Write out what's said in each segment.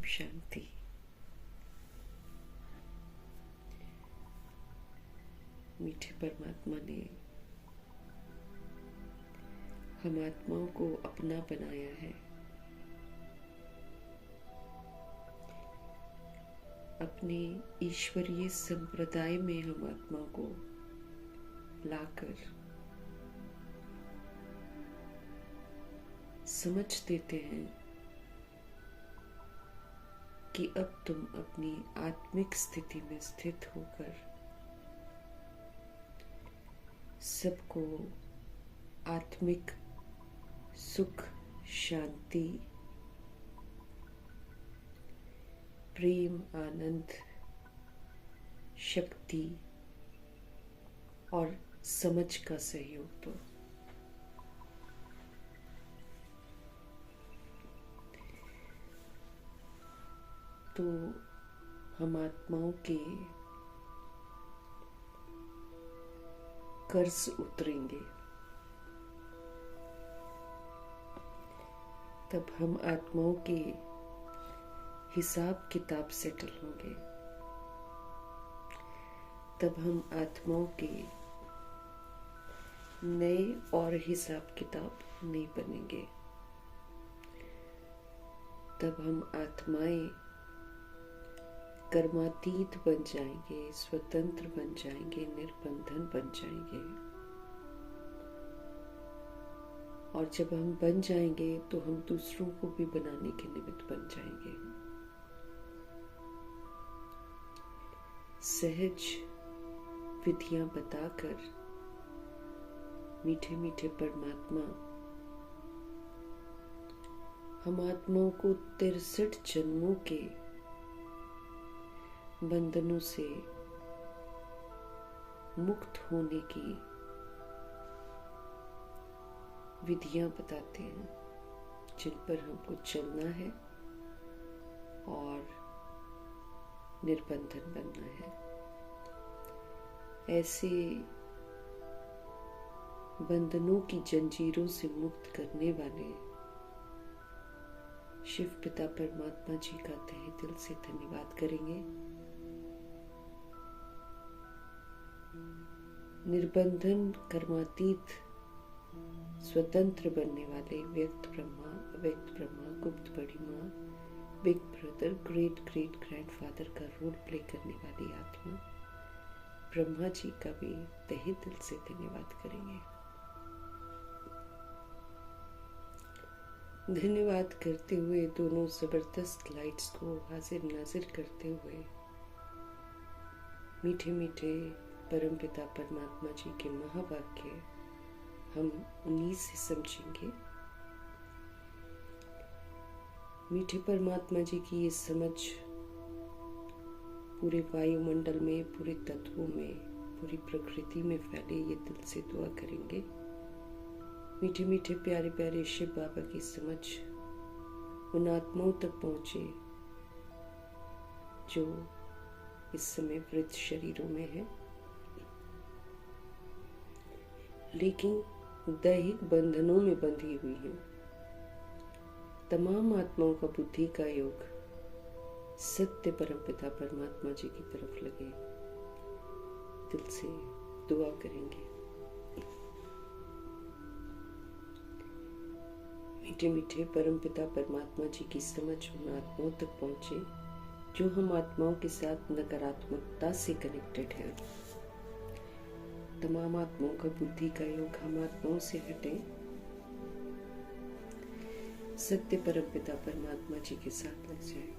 शांति। मीठे परमात्मा ने हम आत्माओं को अपना बनाया है। अपने ईश्वरीय संप्रदाय में हम आत्मा को लाकर समझ देते हैं कि अब तुम अपनी आत्मिक स्थिति में स्थित होकर सबको आत्मिक सुख, शांति, प्रेम, आनंद, शक्ति और समझ का सहयोग दो। तो हम आत्माओं के कर्ज उतरेंगे, तब हम आत्माओं के हिसाब किताब सेटल होंगे, तब हम आत्माओं के नए और हिसाब किताब नहीं बनेंगे, तब हम आत्माएं कर्मातीत बन जाएंगे, स्वतंत्र बन जाएंगे, निर्बंधन बन जाएंगे। और जब हम बन जाएंगे तो हम दूसरों को भी बनाने के निमित्त बन जाएंगे। सहज विधियां बताकर मीठे मीठे परमात्मा हम आत्माओं को 63 जन्मों के बंधनों से मुक्त होने की विधियां बताते हैं, जिन पर हमको चलना है और निर्बंधन बनना है। ऐसे बंधनों की जंजीरों से मुक्त करने वाले शिव पिता परमात्मा जी का तहे दिल से धन्यवाद करेंगे। निर्बंधन, कर्मातीत, स्वतंत्र बनने वाले व्यक्त ब्रह्मा, अव्यक्त ब्रह्मा, गुप्त बड़ी माँ, big brother, great great grandfather का रोल प्ले करने वाली आत्मा ब्रह्मा जी का भी तहे दिल से धन्यवाद करेंगे। धन्यवाद करते हुए दोनों जबरदस्त लाइट्स को हाजिर नाजिर करते हुए मीठे मीठे परमपिता परमात्मा जी के महावाक्य हम उन्हीं से समझेंगे। मीठे परमात्मा जी की ये समझ पूरे वायुमंडल में, पूरे तत्वों में, पूरी प्रकृति में फैले, ये दिल से दुआ करेंगे। मीठे मीठे प्यारे प्यारे शिव बाबा की समझ उन आत्माओं तक पहुंचे जो इस समय वृद्ध शरीरों में है, लेकिन दैहिक बंधनों में बंधी हुई है। तमाम आत्माओं का बुद्धि का योग सत्य परमपिता परमात्मा जी की तरफ लगे, दिल से दुआ करेंगे। मीठे मीठे परमपिता परमात्मा जी की समझ उन आत्माओं तक पहुंचे जो हम आत्माओं के साथ नकारात्मकता से कनेक्टेड है। तमाम आत्माओं का बुद्धि का योग हम आत्माओं से हटे, सत्य परमपिता परमात्मा जी के साथ लग जाए।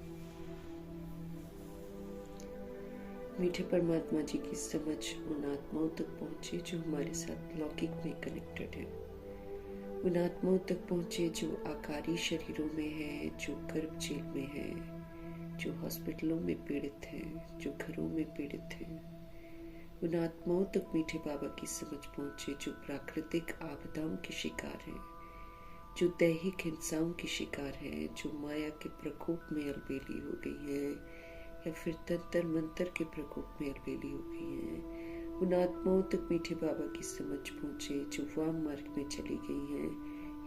मीठे परमात्मा जी की समझ उन आत्माओं तक पहुंचे जो हमारे साथ लौकिक में कनेक्टेड है, उन आत्माओं तक पहुंचे जो आकारी शरीरों में है, जो गर्भ जेल में है, जो हॉस्पिटलों में पीड़ित हैं, जो घरों में पीड़ित हैं। उन आत्माओं तक मीठे बाबा की समझ पहुंचे जो प्राकृतिक आपदाओं के शिकार हैं, जो दैहिक हिंसाओं की शिकार हैं, जो माया के प्रकोप में अलबेली हो गई हैं या फिर तंत्र मंत्र के प्रकोप में अलबेली हो गई हैं। उन आत्माओं तक मीठे बाबा की समझ पहुंचे जो वाम मार्ग में चली गई हैं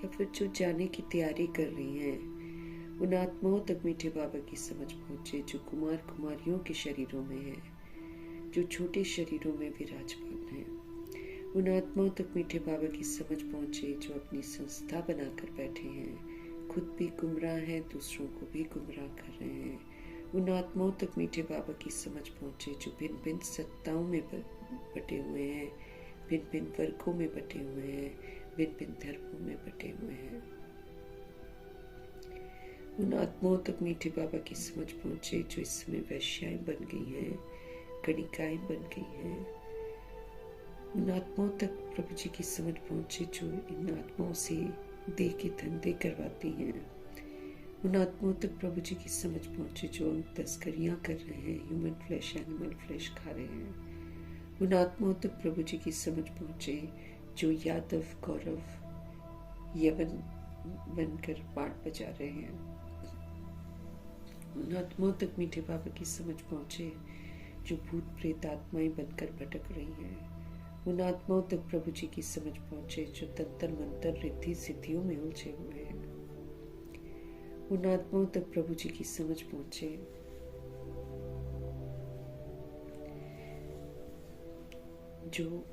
या फिर जो जाने की तैयारी कर रही हैं। उन आत्माओं तक मीठे बाबा की समझ पहुंचे जो कुमार कुमारियों के शरीरों में है, जो छोटे शरीरों में विराजमान है। उन आत्माओं तक मीठे बाबा की समझ पहुंचे जो अपनी संस्था बनाकर बैठे हैं, खुद भी गुमराह हैं, दूसरों को भी गुमराह कर रहे हैं। उन आत्माओं तक मीठे बाबा की समझ पहुंचे जो भिन्न भिन्न सत्ताओं में बटे हुए हैं, भिन्न भिन्न वर्गों में बटे हुए हैं, भिन्न भिन्न धर्मों में बटे हुए हैं। उन आत्माओं तक मीठे बाबा की समझ पहुंचे जो इस समय वैश्याएं बन गई हैं, कणिकाएं बन गई हैं। उन आत्माओं तक प्रभु जी की समझ पहुंचे जो इन आत्माओं से देह के धंधे करवाती हैं। उन आत्माओं तक प्रभु जी की समझ पहुंचे जो तस्करियां कर रहे हैं, ह्यूमन फ्लैश एनिमल फ्लैश खा रहे हैं। उन आत्माओं तक प्रभु जी की समझ पहुंचे जो यादव गौरव यवन बनकर पाठ बजा रहे हैं। उन आत्माओं तक मीठे बाबा की समझ पहुंचे जो भूत प्रेत आत्माएं बनकर भटक रही हैं। उन आत्माओं तक प्रभु जी की समझ पहुंचे जो तंत्र मंत्र रिद्धि सिद्धियों में उलझे हुए हैं। उन आत्माओं तक प्रभु जी की समझ पहुंचे जो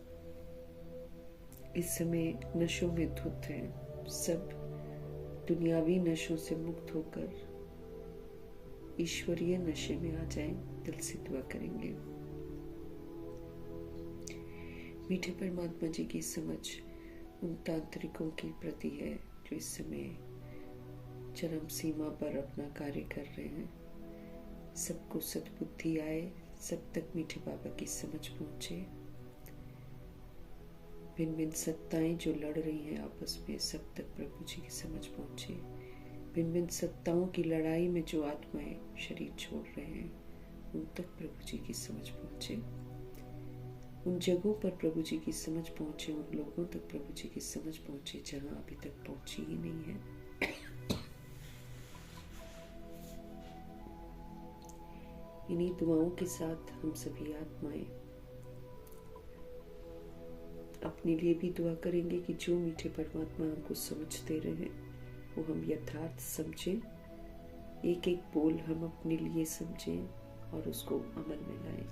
इस समय नशों में धुत हैं। सब दुनियावी नशों से मुक्त होकर ईश्वरीय नशे में आ जाएं। दिल से दुआ करेंगे। मीठे परमात्मा जी की समझ उन तांत्रिकों के प्रति है जो इस समय चरम सीमा पर अपना कार्य कर रहे हैं। सबको सद्बुद्धि आए, सब तक मीठे बाबा की समझ पहुंचे। भिन्न भिन्न सत्ताएं जो लड़ रही हैं आपस में, सब तक प्रभु जी की समझ पहुंचे। भिन्न भिन्न सत्ताओं की लड़ाई में जो आत्माएं शरीर छोड़ रहे हैं, उन तक प्रभु जी की समझ पहुंचे। उन जगहों पर प्रभु जी की समझ पहुंचे, उन लोगों तक प्रभु जी की समझ पहुंचे जहां अभी तक पहुंची ही नहीं है। इन्हीं दुआओं के साथ हम सभी आत्माएं अपने लिए भी दुआ करेंगे कि जो मीठे परमात्मा हमको समझ दे रहे हैं वो हम यथार्थ समझें, एक एक बोल हम अपने लिए समझें और उसको अमल में लाएं।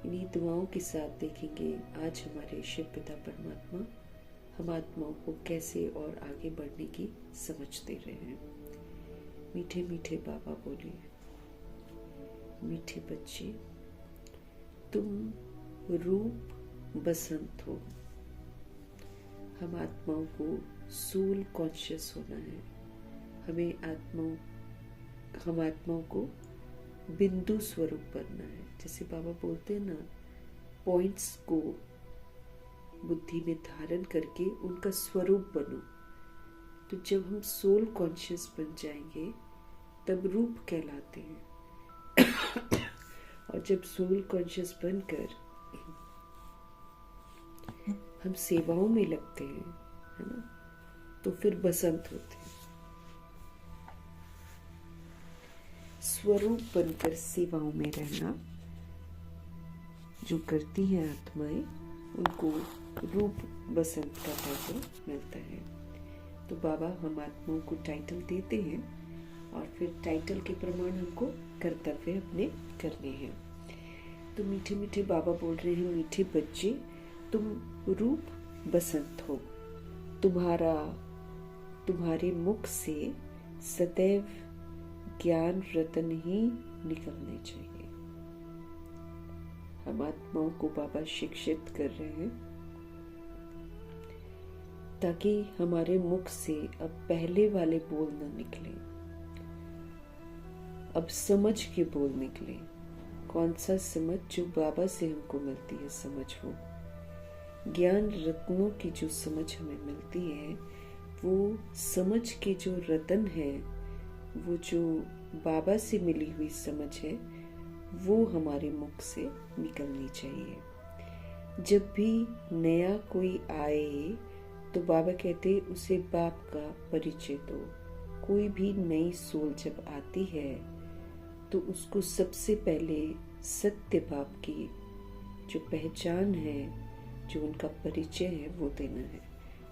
इन्हीं दुआओं के साथ देखेंगे आज हमारे शिव पिता परमात्मा हम आत्माओं को कैसे और आगे बढ़ने की समझ दे रहे हैं। मीठे मीठे बाबा बोले, मीठे बच्चे तुम रूप बसंत हो। हम आत्माओं को सोल कॉन्शियस होना है। हम आत्माओं को बिंदु स्वरूप बनना है। जैसे बाबा बोलते हैं ना, पॉइंट्स को बुद्धि में धारण करके उनका स्वरूप बनो। तो जब हम सोल कॉन्शियस बन जाएंगे तब रूप कहलाते हैं। और जब सोल कॉन्शियस बनकर हम सेवाओं में लगते हैं, है ना, तो फिर बसंत होते हैं। स्वरूप बनकर सेवाओं में रहना जो करती हैं आत्माएं, उनको रूप बसंत का टाइटल मिलता है। तो बाबा हम आत्माओं को टाइटल देते हैं और फिर टाइटल के प्रमाण हमको कर्तव्य अपने करने हैं। तो मीठे मीठे बाबा बोल रहे हैं, मीठे बच्चे तुम रूप बसंत हो। तुम्हारे मुख से सदैव ज्ञान रतन ही निकलने चाहिए। हम आत्माओं को बाबा शिक्षित कर रहे हैं ताकि हमारे मुख से अब पहले वाले बोल न निकले, अब समझ के बोल निकले। कौन सा समझ? जो बाबा से हमको मिलती है समझ हो। ज्ञान रत्नों की जो समझ हमें मिलती है, वो समझ के जो रतन है, वो जो बाबा से मिली हुई समझ है, वो हमारे मुख से निकलनी चाहिए। जब भी नया कोई आए तो बाबा कहते उसे बाप का परिचय दो। कोई भी नई सोल जब आती है तो उसको सबसे पहले सत्य बाप की जो पहचान है, जो उनका परिचय है, वो देना है।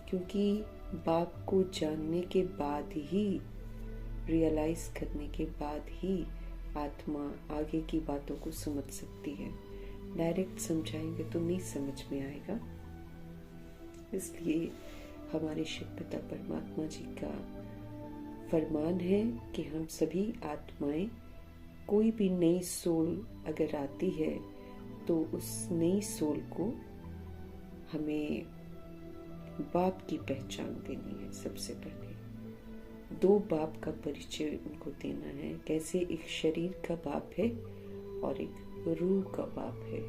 क्योंकि बाप को जानने के बाद ही रियलाइज करने के बाद ही आत्मा आगे की बातों को समझ सकती है। डायरेक्ट समझाएंगे तो नहीं समझ में आएगा। इसलिए हमारे शिव पिता परमात्मा जी का फरमान है कि हम सभी आत्माएं, कोई भी नई सोल अगर आती है तो उस नई सोल को हमें बाप की पहचान देनी है। सबसे पहले 2 बाप का परिचय उनको देना है। कैसे एक शरीर का बाप है और एक रूह का बाप है।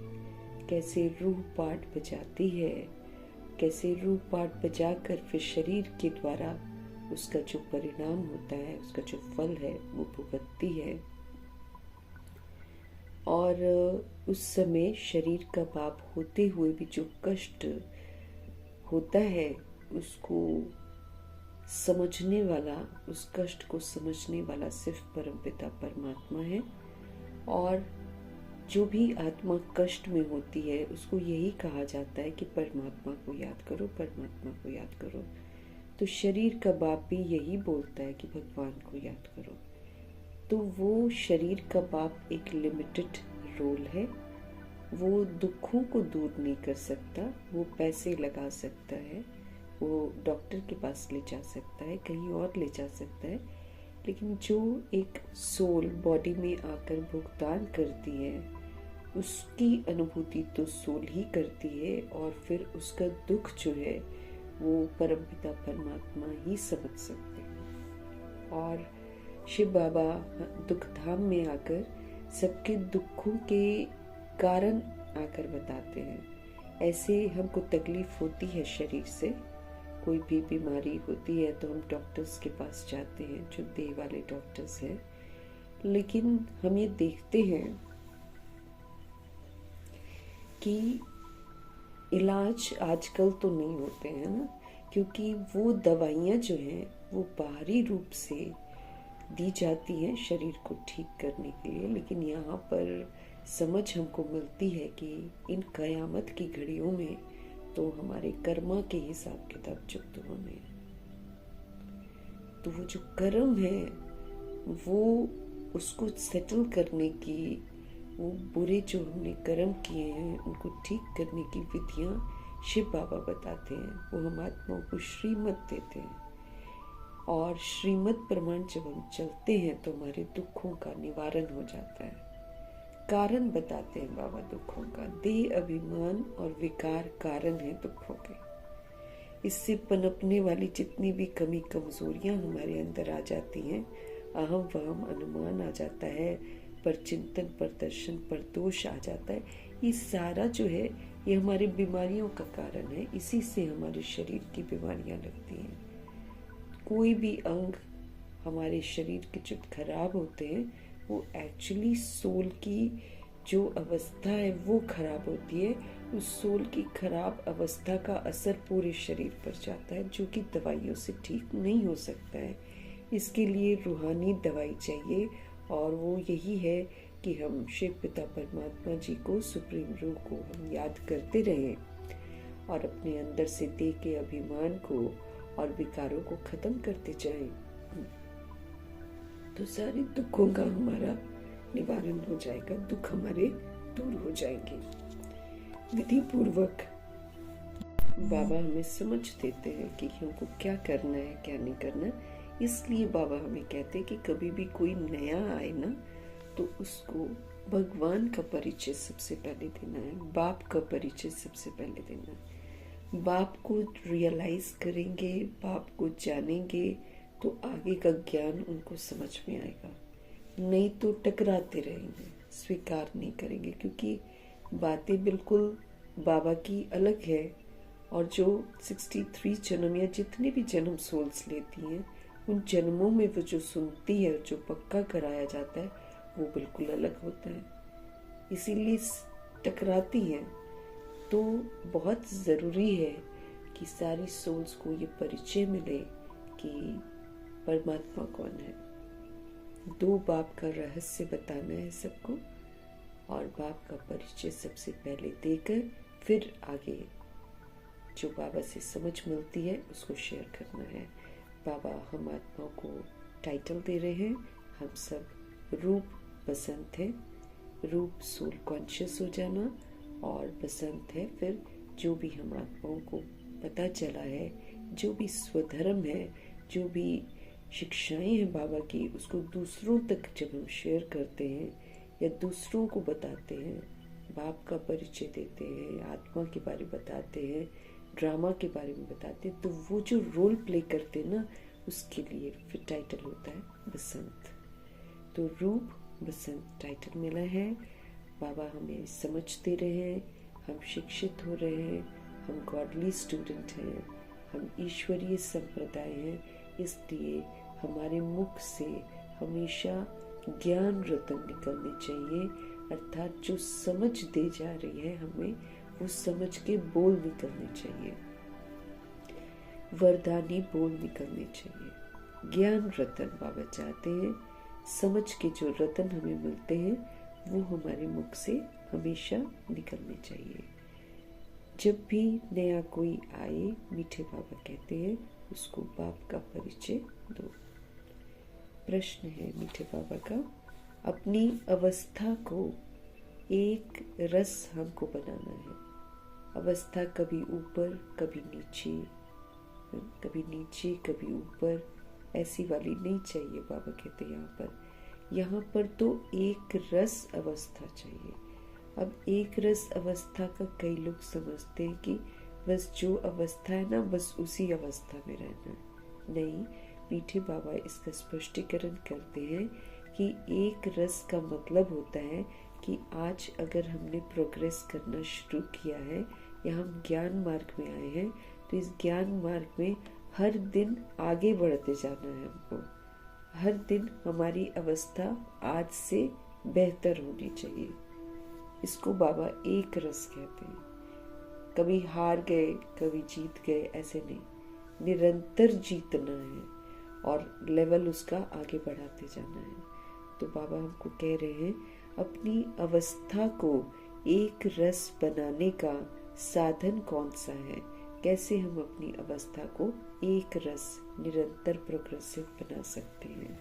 कैसे रूह पाठ बजाती है, कैसे रूह पाठ बजाकर फिर शरीर के द्वारा उसका जो परिणाम होता है, उसका जो फल है वो भुगतती है। और उस समय शरीर का बाप होते हुए भी जो कष्ट होता है उसको समझने वाला, उस कष्ट को समझने वाला सिर्फ परमपिता परमात्मा है। और जो भी आत्मा कष्ट में होती है उसको यही कहा जाता है कि परमात्मा को याद करो, परमात्मा को याद करो। तो शरीर का बाप भी यही बोलता है कि भगवान को याद करो। तो वो शरीर का बाप एक लिमिटेड रोल है। वो दुखों को दूर नहीं कर सकता। वो पैसे लगा सकता है, वो डॉक्टर के पास ले जा सकता है, कहीं और ले जा सकता है, लेकिन जो एक सोल बॉडी में आकर भुगतान करती है उसकी अनुभूति तो सोल ही करती है। और फिर उसका दुख जो है वो परमपिता परमात्मा ही समझ सकते हैं। और शिव बाबा दुख धाम में आकर सबके दुखों के कारण आकर बताते हैं। ऐसे हमको तकलीफ होती है शरीर से, कोई भी बीमारी होती है तो हम डॉक्टर्स के पास जाते हैं, जो देह वाले डॉक्टर्स हैं। लेकिन हम ये देखते हैं कि इलाज आजकल तो नहीं होते हैं ना, क्योंकि वो दवाइयाँ जो हैं वो बाहरी रूप से दी जाती हैं शरीर को ठीक करने के लिए। लेकिन यहाँ पर समझ हमको मिलती है कि इन कयामत की घड़ियों में तो हमारे कर्मा के हिसाब किताब चुकते होने हैं। तो वो जो कर्म है वो उसको सेटल करने की, वो बुरे जो हमने कर्म किए हैं उनको ठीक करने की विधियां शिव बाबा बताते हैं। वो हम आत्माओं को श्रीमत देते हैं और श्रीमत प्रमाण जब हम चलते हैं तो हमारे दुखों का निवारण हो जाता है। कारण बताते हैं बाबा दुखों का। देह अभिमान और विकार कारण है दुखों के। इससे पनपने वाली जितनी भी कमी कमजोरियां हमारे अंदर आ जाती हैं, अहम वहम अनुमान आ जाता है, पर चिंतन पर दर्शन पर दोष आ जाता है, ये सारा जो है ये हमारी बीमारियों का कारण है। इसी से हमारे शरीर की बीमारियां लगती हैं। कोई भी अंग हमारे शरीर के जो खराब होते हैं वो एक्चुअली सोल की जो अवस्था है वो खराब होती है। उस सोल की खराब अवस्था का असर पूरे शरीर पर जाता है, जो कि दवाइयों से ठीक नहीं हो सकता है। इसके लिए रूहानी दवाई चाहिए और वो यही है कि हम शिव पिता परमात्मा जी को, सुप्रीम रूह को हम याद करते रहें और अपने अंदर से देह के अभिमान को और विकारों को खत्म करते जाएं, तो सारे दुखों का हमारा निवारण हो जाएगा, दुख हमारे दूर हो जाएंगे। विधि पूर्वक बाबा हमें समझ देते हैं कि हमको क्या करना है क्या नहीं करना। इसलिए बाबा हमें कहते हैं कि कभी भी कोई नया आए ना तो उसको भगवान का परिचय सबसे पहले देना है, बाप का परिचय सबसे पहले देना है। बाप को रियलाइज करेंगे, बाप को जानेंगे तो आगे का ज्ञान उनको समझ में आएगा। नहीं तो टकराते रहेंगे, स्वीकार नहीं करेंगे, क्योंकि बातें बिल्कुल बाबा की अलग है। और जो 63 जन्म या जितने भी जन्म सोल्स लेती हैं उन जन्मों में वो जो सुनती है, जो पक्का कराया जाता है वो बिल्कुल अलग होता है, इसीलिए टकराती हैं। तो बहुत ज़रूरी है कि सारी सोल्स को ये परिचय मिले कि परमात्मा कौन है। 2 बाप का रहस्य बताना है सबको और बाप का परिचय सबसे पहले देकर फिर आगे जो बाबा से समझ मिलती है उसको शेयर करना है। बाबा हम आत्माओं को टाइटल दे रहे हैं। हम सब रूप बसंत है, रूप सोल कॉन्शियस हो जाना, और बसंत है फिर जो भी हम आत्माओं को पता चला है, जो भी स्वधर्म है, जो भी शिक्षाएं हैं बाबा की, उसको दूसरों तक जब हम शेयर करते हैं या दूसरों को बताते हैं, बाप का परिचय देते हैं, आत्मा के बारे में बताते हैं, ड्रामा के बारे में बताते हैं, तो वो जो रोल प्ले करते हैं ना, उसके लिए फिर टाइटल होता है बसंत। तो रूप बसंत टाइटल मिला है। बाबा हमें समझ दे रहे हैं, हम शिक्षित हो रहे हैं, हम गॉडली स्टूडेंट हैं, हम ईश्वरीय संप्रदाय हैं, इसलिए हमारे मुख से हमेशा ज्ञान रतन निकलने चाहिए, अर्थात जो समझ दे जा रही है हमें, वो समझ के बोल निकलने चाहिए, वरदानी बोल निकलने चाहिए। ज्ञान रतन बाबा चाहते हैं, समझ के जो रतन हमें मिलते हैं वो हमारे मुख से हमेशा निकलने चाहिए। जब भी नया कोई आए, मीठे बाबा कहते हैं उसको बाप का परिचय दो। प्रश्न है मीठे बाबा का, अपनी अवस्था को एक रस हमको बनाना है। अवस्था कभी ऊपर कभी नीचे, कभी नीचे कभी ऊपर, ऐसी वाली नहीं चाहिए। बाबा कहते हैं यहाँ पर तो एक रस अवस्था चाहिए। अब एक रस अवस्था का कई लोग समझते हैं कि बस जो अवस्था है ना, बस उसी अवस्था में रहना। नहीं, मीठे बाबा इसका स्पष्टीकरण करते हैं कि एक रस का मतलब होता है कि आज अगर हमने प्रोग्रेस करना शुरू किया है या हम ज्ञान मार्ग में आए हैं, तो इस ज्ञान मार्ग में हर दिन आगे बढ़ते जाना है हमको। हर दिन हमारी अवस्था आज से बेहतर होनी चाहिए। इसको बाबा एक रस कहते हैं। कभी हार गए कभी जीत गए ऐसे नहीं, निरंतर जीतना है और लेवल उसका आगे बढ़ाते जाना है। तो बाबा हमको कह रहे हैं अपनी अवस्था को एक रस बनाने का साधन कौन सा है, कैसे हम अपनी अवस्था को एक रस निरंतर प्रोग्रेसिव बना सकते हैं।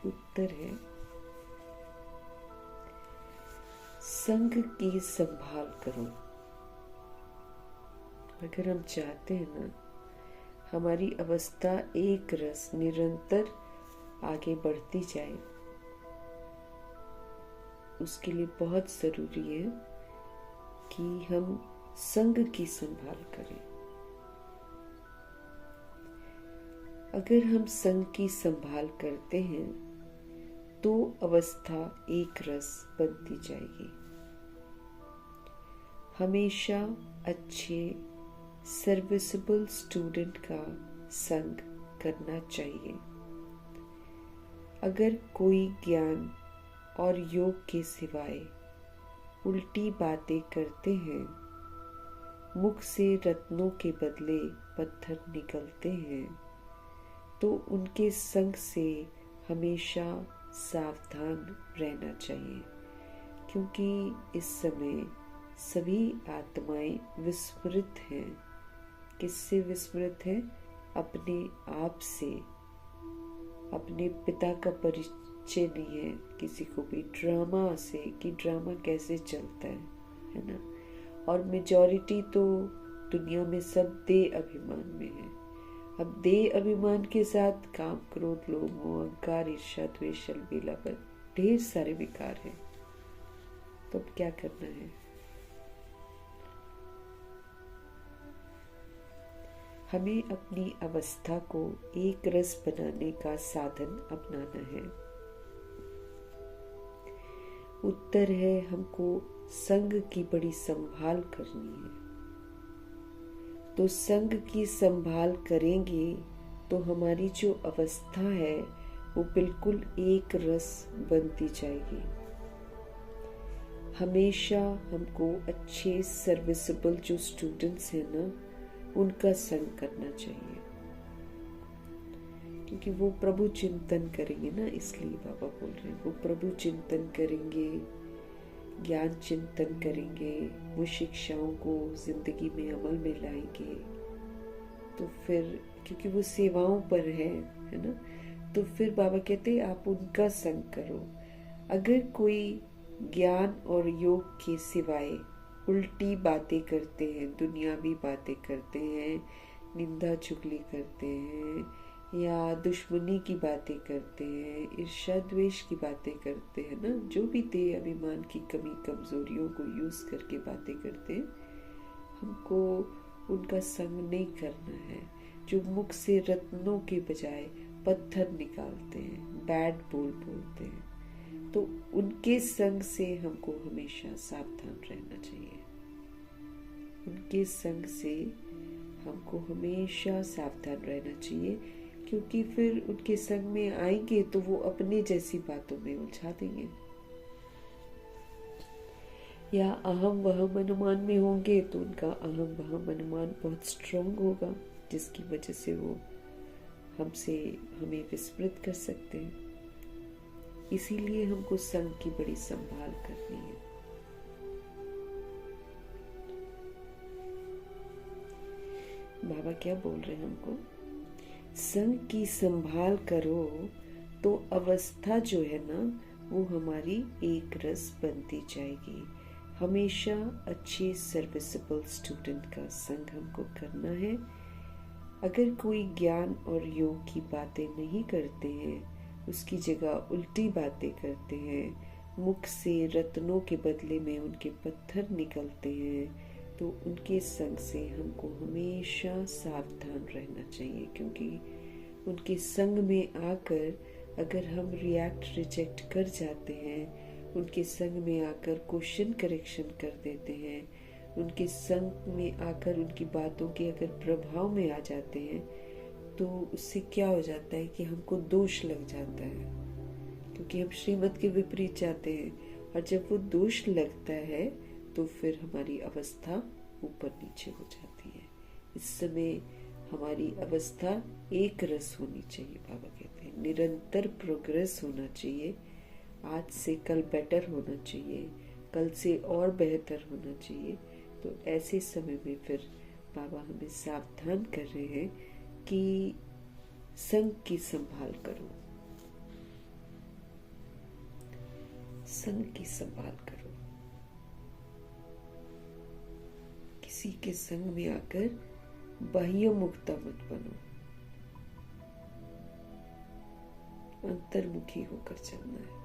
उत्तर है संग की संभाल करो। अगर हम चाहते हैं ना हमारी अवस्था एक रस निरंतर आगे बढ़ती जाए, उसके लिए बहुत जरूरी है कि हम संग की संभाल करें। अगर हम संग की संभाल करते हैं तो अवस्था एक रस बनती जाएगी। हमेशा अच्छे सर्विसेबल स्टूडेंट का संग करना चाहिए। अगर कोई ज्ञान और योग के सिवाय उल्टी बातें करते हैं, मुख से रत्नों के बदले पत्थर निकलते हैं, तो उनके संग से हमेशा सावधान रहना चाहिए, क्योंकि इस समय सभी आत्माएं विस्मृत हैं। किससे विस्मृत हैं? अपने आप से। अपने पिता का परिचय नहीं है किसी को भी, ड्रामा से कि ड्रामा कैसे चलता है ना। और मेजॉरिटी तो दुनिया में सब देह अभिमान में है। अब देह अभिमान के साथ काम, क्रोध, लोभ, मोह, अहंकार, ईर्ष्या, द्वेष, छल, पर ढेर सारे विकार हैं। तो अब क्या करना है? हमें अपनी अवस्था को एक रस बनाने का साधन अपनाना है। उत्तर है हमको संग की बड़ी संभाल करनी है। तो संग की संभाल करेंगे तो हमारी जो अवस्था है वो बिल्कुल एक रस बनती जाएगी। हमेशा हमको अच्छे सर्विसेबल जो स्टूडेंट्स हैं ना, उनका संग करना चाहिए, क्योंकि वो प्रभु चिंतन करेंगे ना। इसलिए बाबा बोल रहे हैं वो प्रभु चिंतन करेंगे, ज्ञान चिंतन करेंगे, वो शिक्षाओं को जिंदगी में अमल में लाएंगे। तो फिर क्योंकि वो सेवाओं पर है, है ना। तो फिर बाबा कहते हैं आप उनका संग करो। अगर कोई ज्ञान और योग के सिवाय उल्टी बातें करते हैं, दुनियावी बातें करते हैं, निंदा चुगली करते हैं, या दुश्मनी की बातें करते हैं, ईर्ष्या द्वेष की बातें करते हैं ना, जो भी देह अभिमान की कमी कमजोरियों को यूज करके बातें करते हैं, हमको उनका संग नहीं करना है। जो मुख से रत्नों के बजाय पत्थर निकालते हैं, बैड बोलते हैं, तो उनके संग से हमको हमेशा सावधान रहना चाहिए। उनके संग से हमको हमेशा सावधान रहना चाहिए, क्योंकि फिर उनके संग में आएंगे तो वो अपने जैसी बातों में उलझा देंगे, या अहम वहम अनुमान में होंगे तो उनका अहम वहम अनुमान बहुत स्ट्रांग होगा, जिसकी वजह से वो हमें विस्मृत कर सकते हैं। इसीलिए हमको संग की बड़ी संभाल करनी है। बाबा क्या बोल रहे हैं हमको? संग की संभाल करो तो अवस्था जो है ना वो हमारी एक रस बनती जाएगी। हमेशा अच्छे सर्विसेबल स्टूडेंट का संग हमको करना है। अगर कोई ज्ञान और योग की बातें नहीं करते हैं, उसकी जगह उल्टी बातें करते हैं, मुख से रत्नों के बदले में उनके पत्थर निकलते हैं, तो उनके संग से हमको हमेशा सावधान रहना चाहिए। क्योंकि उनके संग में आकर अगर हम रिजेक्ट कर जाते हैं, उनके संग में आकर क्वेश्चन करेक्शन कर देते हैं, उनके संग में आकर उनकी बातों के अगर प्रभाव में आ जाते हैं, तो उससे क्या हो जाता है कि हमको दोष लग जाता है, क्योंकि हम श्रीमत के विपरीत जाते हैं। और जब वो दोष लगता है तो फिर हमारी अवस्था ऊपर नीचे हो जाती है। इस समय हमारी अवस्था एक रस होनी चाहिए। बाबा कहते हैं निरंतर प्रोग्रेस होना चाहिए। आज से कल बेटर होना चाहिए, कल से और बेहतर होना चाहिए। तो ऐसे समय में फिर बाबा हमें सावधान कर रहे हैं कि संग की संभाल करो, संग की संभाल करो। किसी के संग में आकर बाह्य मुक्ता मत बनो, अंतर्मुखी होकर चलना है।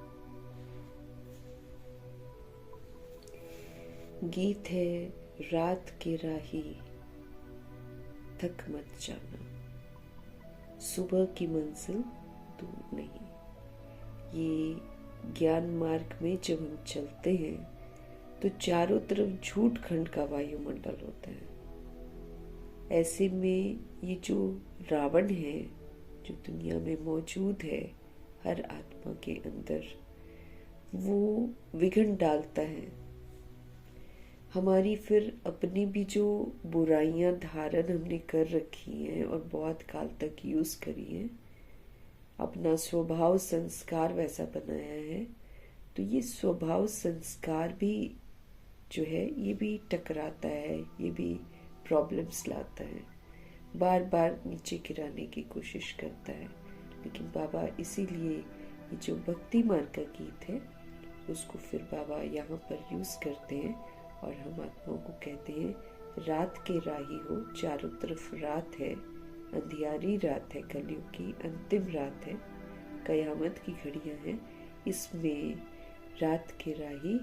गीत है रात के राही थक मत जाना, सुबह की मंजिल दूर नहीं। ये ज्ञान मार्ग में जब हम चलते हैं तो चारों तरफ झूठ खंड का वायुमंडल होता है। ऐसे में ये जो रावण है, जो दुनिया में मौजूद है हर आत्मा के अंदर, वो विघ्न डालता है। हमारी फिर अपनी भी जो बुराइयां धारण हमने कर रखी हैं और बहुत काल तक यूज करी है, अपना स्वभाव संस्कार वैसा बनाया है, तो ये स्वभाव संस्कार भी जो है ये भी टकराता है, ये भी प्रॉब्लम्स लाता है, बार बार नीचे गिराने की कोशिश करता है। लेकिन बाबा इसीलिए ये जो भक्ति मार्ग का गीत है उसको फिर बाबा यहाँ पर यूज करते हैं और हम आत्माओं को कहते हैं रात के राही हो, चारों तरफ रात है, अंधियारी रात है, कलयुग की अंतिम रात है, कयामत की घड़ियां हैं। इसमें रात के राही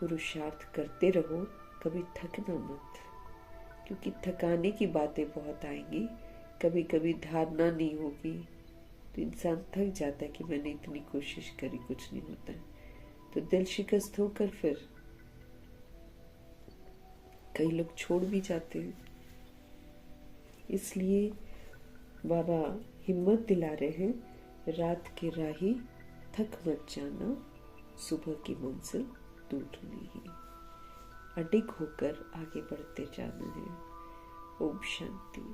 पुरुषार्थ करते रहो, कभी थकना मत, क्योंकि थकाने की बातें बहुत आएंगी। कभी कभी धारणा नहीं होगी तो इंसान थक जाता है कि मैंने इतनी कोशिश करी, कुछ नहीं होता है, तो दिल शिकस्त होकर फिर कई लोग छोड़ भी जाते हैं। इसलिए बाबा हिम्मत दिला रहे हैं, रात के राही थक मत जाना, सुबह की मंजिल दूर नहीं। अडिग होकर आगे बढ़ते जाना है। ओम शांति।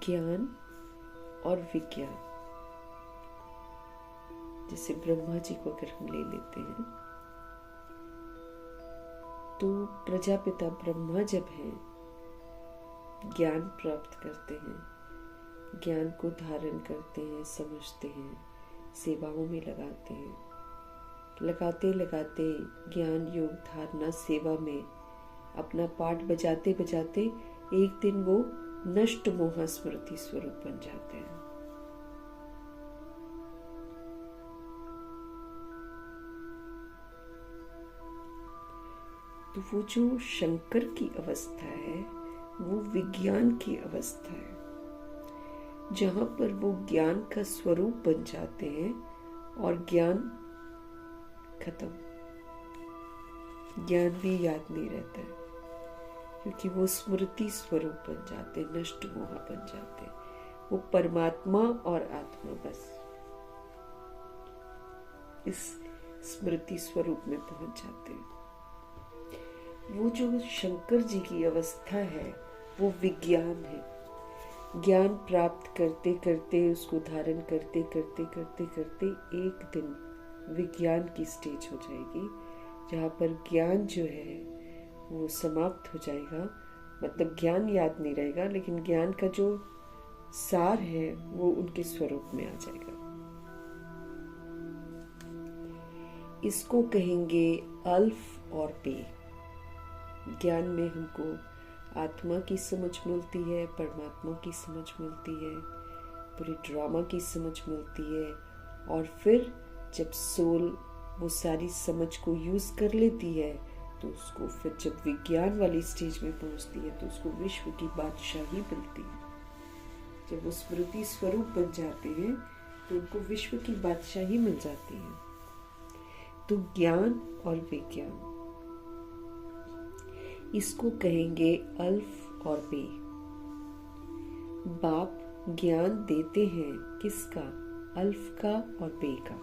ज्ञान और विज्ञान, जैसे ब्रह्मा जी को अगर हम ले लेते हैं तो प्रजापिता ब्रह्मा जब हैं, ज्ञान प्राप्त करते हैं ज्ञान को धारण करते हैं, समझते हैं, सेवाओं में लगाते हैं। लगाते लगाते ज्ञान, योग, धारणा, सेवा में अपना पाठ बजाते बजाते एक दिन वो नष्ट मोह स्मृति स्वरूप बन जाते हैं। तो वो जो शंकर की अवस्था है वो विज्ञान की अवस्था है, जहां पर वो ज्ञान का स्वरूप बन जाते हैं और ज्ञान खत्म, ज्ञान भी याद नहीं रहता है, क्योंकि वो स्मृति स्वरूप बन जाते, नष्ट मोह बन जाते, वो परमात्मा और आत्मा बस इस स्मृति स्वरूप में पहुंच जाते हैं। वो जो शंकर जी की अवस्था है वो विज्ञान है। ज्ञान प्राप्त करते करते, उसको धारण करते करते करते करते एक दिन विज्ञान की स्टेज हो जाएगी, जहाँ पर ज्ञान जो है वो समाप्त हो जाएगा। मतलब ज्ञान याद नहीं रहेगा, लेकिन ज्ञान का जो सार है वो उनके स्वरूप में आ जाएगा। इसको कहेंगे अल्फ और पे। ज्ञान में हमको आत्मा की समझ मिलती है, परमात्मा की समझ मिलती है, पूरे ड्रामा की समझ मिलती है, और फिर जब सोल वो सारी समझ को यूज कर लेती है तो उसको फिर जब विज्ञान वाली स्टेज में पहुंचती है तो उसको विश्व की बादशाही मिलती है। जब वो स्मृति स्वरूप बन जाते हैं तो उनको विश्व की बादशाही मिल जाती है। तो ज्ञान और विज्ञान, इसको कहेंगे अल्फ और बे। बाप ज्ञान देते हैं किसका? अल्फ का और बे का।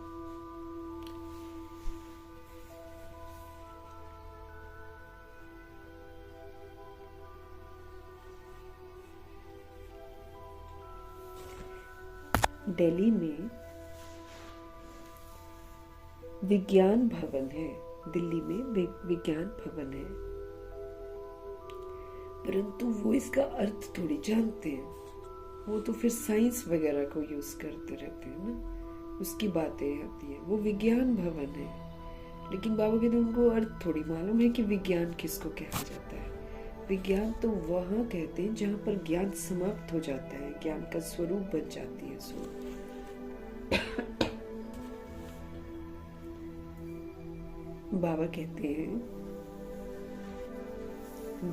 दिल्ली में विज्ञान भवन है, दिल्ली में विज्ञान भवन है, परंतु वो इसका अर्थ थोड़ी जानते हैं। वो तो फिर साइंस वगैरह को यूज करते रहते हैं ना, उसकी बातें आती है। वो विज्ञान भवन है, लेकिन बाबा कहते हैं उनको अर्थ थोड़ी मालूम है कि विज्ञान किसको कहा जाता है। विज्ञान तो वहां कहते हैं जहां पर ज्ञान समाप्त हो जाता है, ज्ञान का स्वरूप बन जाती है सोल। बाबा कहते हैं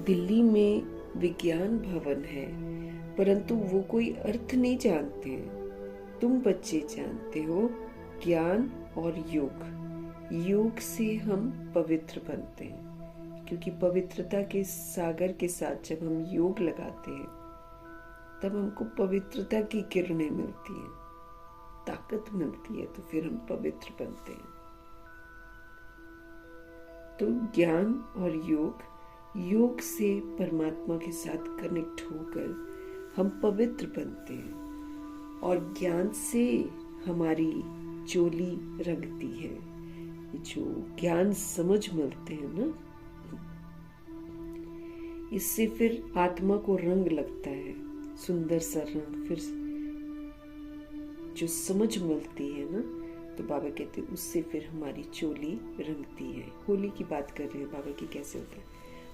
दिल्ली में विज्ञान भवन है, परंतु वो कोई अर्थ नहीं जानते हैं। तुम बच्चे जानते हो ज्ञान और योग। योग से हम पवित्र बनते हैं, क्योंकि पवित्रता के सागर के साथ जब हम योग लगाते हैं तब हमको पवित्रता की किरणें मिलती हैं, ताकत मिलती है, तो फिर हम पवित्र बनते हैं। तो ज्ञान और योग से परमात्मा के साथ कनेक्ट होकर हम पवित्र बनते हैं, और ज्ञान से हमारी चोली रंगती है। जो ज्ञान समझ मिलते हैं ना, इससे फिर आत्मा को रंग लगता है, सुंदर सा रंग। फिर जो समझ मिलती है ना, तो बाबा कहते हैं उससे फिर हमारी चोली रंगती है। होली की बात कर रहे हैं बाबा की, कैसे होता है।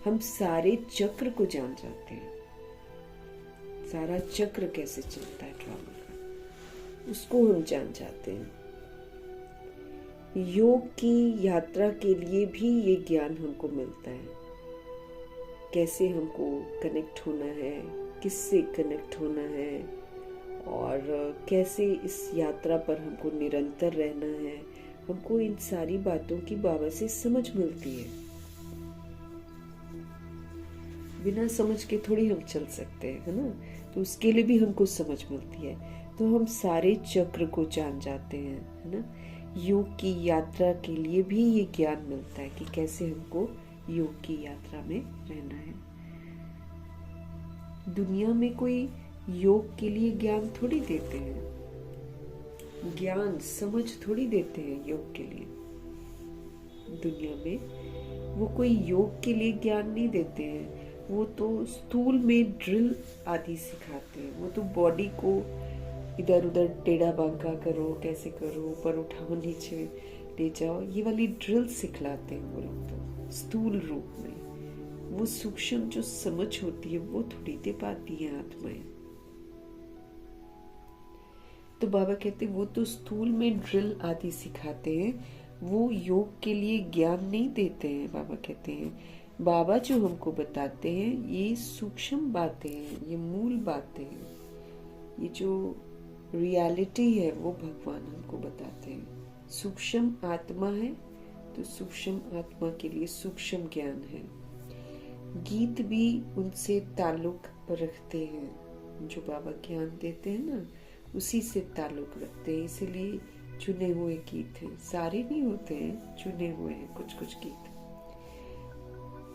हम सारे चक्र को जान जाते हैं, सारा चक्र कैसे चलता है ड्रामा का, उसको हम जान जाते हैं। योग की यात्रा के लिए भी ये ज्ञान हमको मिलता है, कैसे हमको कनेक्ट होना है, किससे कनेक्ट होना है, और कैसे इस यात्रा पर हमको निरंतर रहना है। हमको इन सारी बातों की बाबा से समझ मिलती है। बिना समझ के थोड़ी हम चल सकते हैं, है ना। तो उसके लिए भी हमको समझ मिलती है, तो हम सारे चक्र को जान जाते हैं, है ना। योग की यात्रा के लिए भी ये ज्ञान मिलता है कि कैसे हमको योग की यात्रा में रहना है। दुनिया में कोई योग के लिए ज्ञान थोड़ी देते हैं, ज्ञान समझ थोड़ी देते हैं योग के लिए। दुनिया में वो कोई योग के लिए ज्ञान नहीं देते हैं, वो तो स्थूल में ड्रिल आदि सिखाते हैं। वो तो बॉडी को इधर उधर टेढ़ा बांका करो, कैसे करो, ऊपर उठाओ, नीचे ले जाओ, ये वाली ड्रिल सिखलाते हैं वो लोग तो स्थूल रूप में। वो सूक्ष्म जो समझ होती है वो थोड़ी दे पाती है आत्माएं। तो बाबा कहते वो तो स्थूल में ड्रिल आदि सिखाते हैं, वो योग के लिए ज्ञान नहीं देते हैं। बाबा कहते हैं बाबा जो हमको बताते हैं ये सूक्ष्म बातें हैं, ये मूल बातें हैं, ये जो रियलिटी है वो भगवान हमको बताते हैं। सूक्ष्म आत्मा है तो सूक्ष्म आत्मा के लिए सूक्ष्म ज्ञान है। गीत भी उनसे ताल्लुक रखते हैं, जो बाबा ज्ञान देते हैं ना उसी से ताल्लुक रखते हैं, इसीलिए चुने हुए गीत हैं। सारे नहीं होते हैं, चुने हुए हैं कुछ कुछ गीत।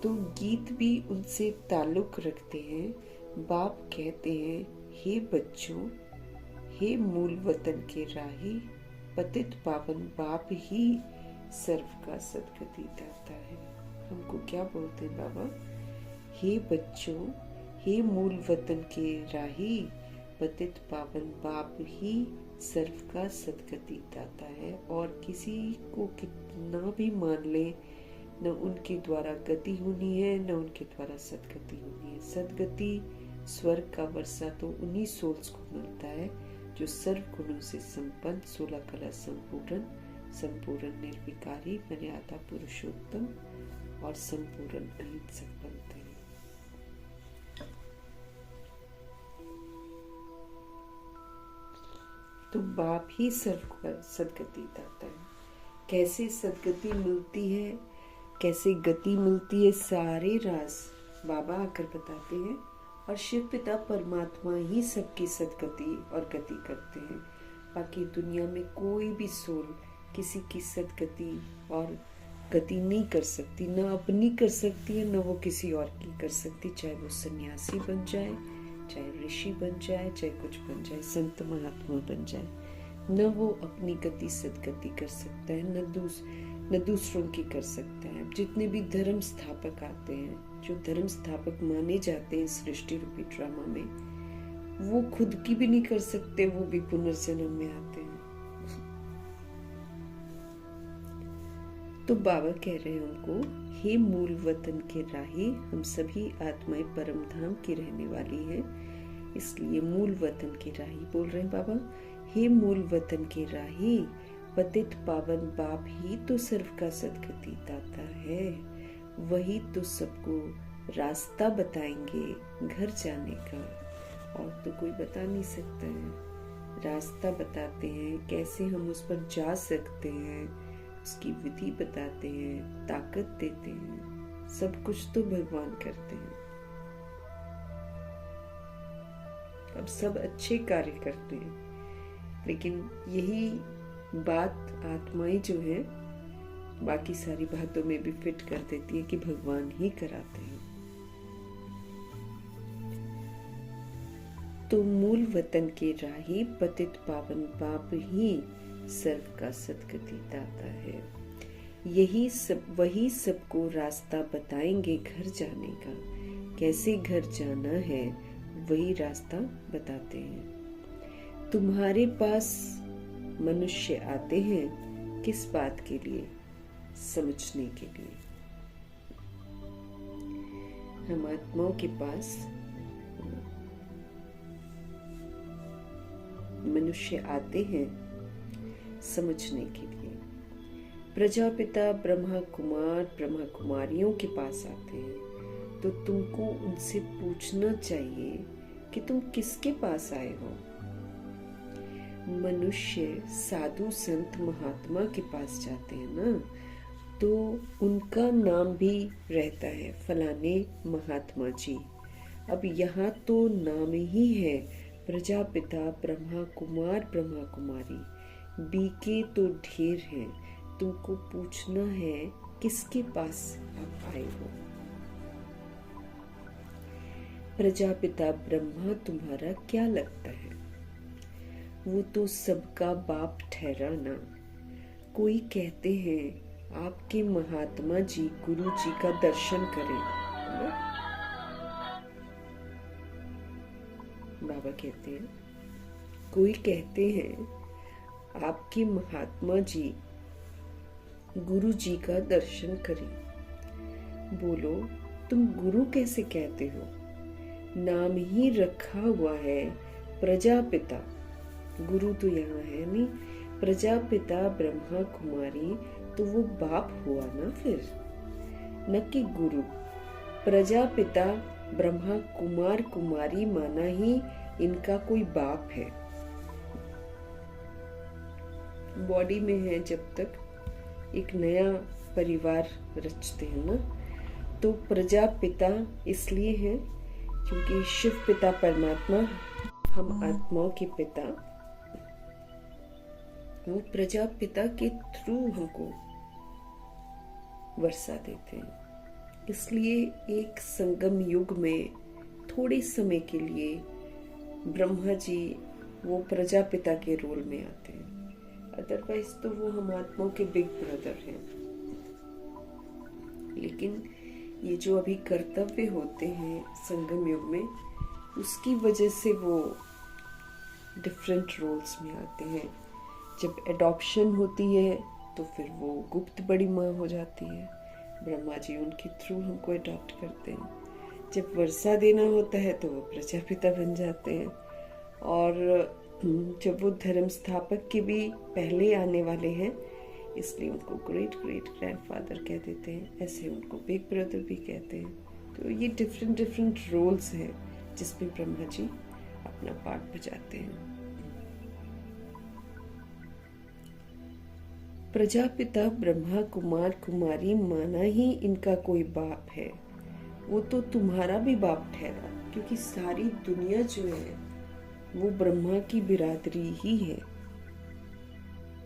तो गीत भी उनसे ताल्लुक रखते हैं। बाप कहते हैं हे बच्चों, हे मूल वतन के राही, पतित पावन बाप ही सर्व का सदगति दाता है। हमको क्या बोलते हैं बाबा? हे बच्चों, हे मूल वतन के राही, पतित पावन बाप ही सर्व का सदगति दाता है। और किसी को कितना भी मान ले, न उनके द्वारा गति होनी है, न उनके द्वारा सदगति होनी है। सदगति स्वर्ग का वर्षा तो उन्हीं सोल्स को मिलता है जो सर्व गुणों से संपन्न, 16 कला संपूर्ण, संपूर्ण निर्विकारी, मर्यादा पुरुषोत्तम और संपूर्ण अहिंसक बनते हैं। तो बाप ही सर्व का सदगति दाता है। कैसे सदगति मिलती है, कैसे गति मिलती है, सारे राज बाबा आकर बताते हैं। और शिव पिता परमात्मा ही सबकी सदगति और गति करते हैं। बाकी दुनिया में कोई भी सोल किसी की सदगति और गति नहीं कर सकती, ना अपनी कर सकती है, ना वो किसी और की कर सकती। चाहे वो सन्यासी बन जाए, चाहे ऋषि बन जाए, चाहे कुछ बन जाए, संत महात्मा बन जाए, न वो अपनी गति सदगति कर सकता है, न दूसरों की कर सकता है। जितने भी धर्म स्थापक आते हैं, जो धर्म स्थापक माने जाते हैं सृष्टि रूपी ड्रामा में, वो खुद की भी नहीं कर सकते, वो भी पुनर्जन्म में आते हैं। तो बाबा कह रहे हैं हमको, हे मूल वतन के राही, हम सभी आत्माएं परम धाम की रहने वाली हैं, इसलिए मूल वतन के राही बोल रहे हैं बाबा। हे मूल वतन के राही, पतित पावन बाप ही तो सर्व का सदगति दाता है। वही तो सबको रास्ता बताएंगे घर जाने का, और तो कोई बता नहीं सकता है। रास्ता बताते हैं, कैसे हम उस पर जा सकते हैं, उसकी विधि बताते हैं, ताकत देते हैं, सब कुछ तो भगवान करते हैं। अब सब अच्छे कार्य करते हैं, लेकिन यही बात आत्माएं जो है बाकी सारी बातों में भी फिट कर देती है कि भगवान ही कराते हैं। तो मूल वतन के राही, पतित पावन बाप ही सर्व का सदगति दाता है। वही सबको रास्ता बताएंगे घर जाने का। कैसे घर जाना है वही रास्ता बताते हैं। तुम्हारे पास मनुष्य आते हैं किस बात के लिए? समझने के लिए। हम आत्माओं के पास मनुष्य आते हैं समझने के लिए। प्रजापिता ब्रह्मा कुमार ब्रह्मा कुमारियों के पास आते हैं, तो तुमको उनसे पूछना चाहिए कि तुम किसके पास आए हो। मनुष्य साधु संत महात्मा के पास जाते हैं ना, तो उनका नाम भी रहता है, फलाने महात्मा जी। अब यहाँ तो नाम ही है प्रजापिता ब्रह्मा कुमार ब्रह्मा कुमारी, बीके तो ढेर हैं। तुमको पूछना है किसके पास आप आए हो। प्रजापिता ब्रह्मा तुम्हारा क्या लगता है? वो तो सबका बाप ठहरा ना। कोई कहते हैं आपके महात्मा जी गुरु जी का दर्शन करें, बाबा कहते हैं, कोई कहते हैं आपके महात्मा जी गुरु जी का दर्शन करें। बोलो, तुम गुरु कैसे कहते हो? नाम ही रखा हुआ है प्रजापिता। गुरु तो यहाँ है नहीं, प्रजापिता ब्रह्मा कुमारी, तो वो बाप हुआ ना फिर, न कि गुरु। प्रजापिता ब्रह्मा कुमार कुमारी माना ही इनका कोई बाप है। बॉडी में है जब तक एक नया परिवार रचते हैं ना, तो प्रजापिता इसलिए है क्योंकि शिव पिता परमात्मा, हम आत्माओं के पिता, वो प्रजापिता के थ्रू हमको वर्षा देते हैं। इसलिए एक संगम युग में थोड़े समय के लिए ब्रह्मा जी वो प्रजापिता के रोल में आते हैं, अदरवाइज तो वो हम आत्माओं के बिग ब्रदर हैं। लेकिन ये जो अभी कर्तव्य होते हैं संगम युग में, उसकी वजह से वो डिफरेंट रोल्स में आते हैं। जब एडॉप्शन होती है तो फिर वो गुप्त बड़ी माँ हो जाती है, ब्रह्मा जी उनके थ्रू हमको अडॉप्ट करते हैं। जब वर्षा देना होता है तो वो प्रजापिता बन जाते हैं, और जब वो धर्म स्थापक के भी पहले आने वाले हैं, इसलिए उनको ग्रेट ग्रेट ग्रैंडफादर कह देते हैं, ऐसे उनको बिग ब्रदर भी कहते हैं। तो ये डिफरेंट डिफरेंट रोल्स हैं जिसमें ब्रह्मा जी अपना पार्ट बजाते हैं। प्रजापिता ब्रह्मा कुमार कुमारी माना ही इनका कोई बाप है, वो तो तुम्हारा भी बाप ठहरा, क्योंकि सारी दुनिया जो है वो ब्रह्मा की बिरादरी ही है।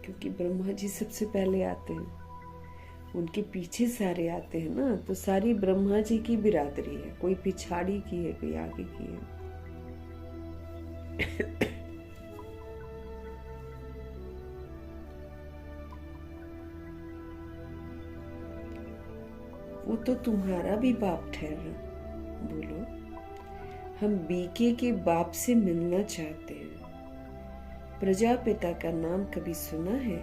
क्योंकि ब्रह्मा जी सबसे पहले आते हैं, उनके पीछे सारे आते हैं ना, तो सारी ब्रह्मा जी की बिरादरी है, कोई पिछाड़ी की है, कोई आगे की है। वो तो तुम्हारा भी बाप ठहरा। बोलो, हम बीके के बाप से मिलना चाहते हैं। प्रजापिता का नाम कभी सुना है?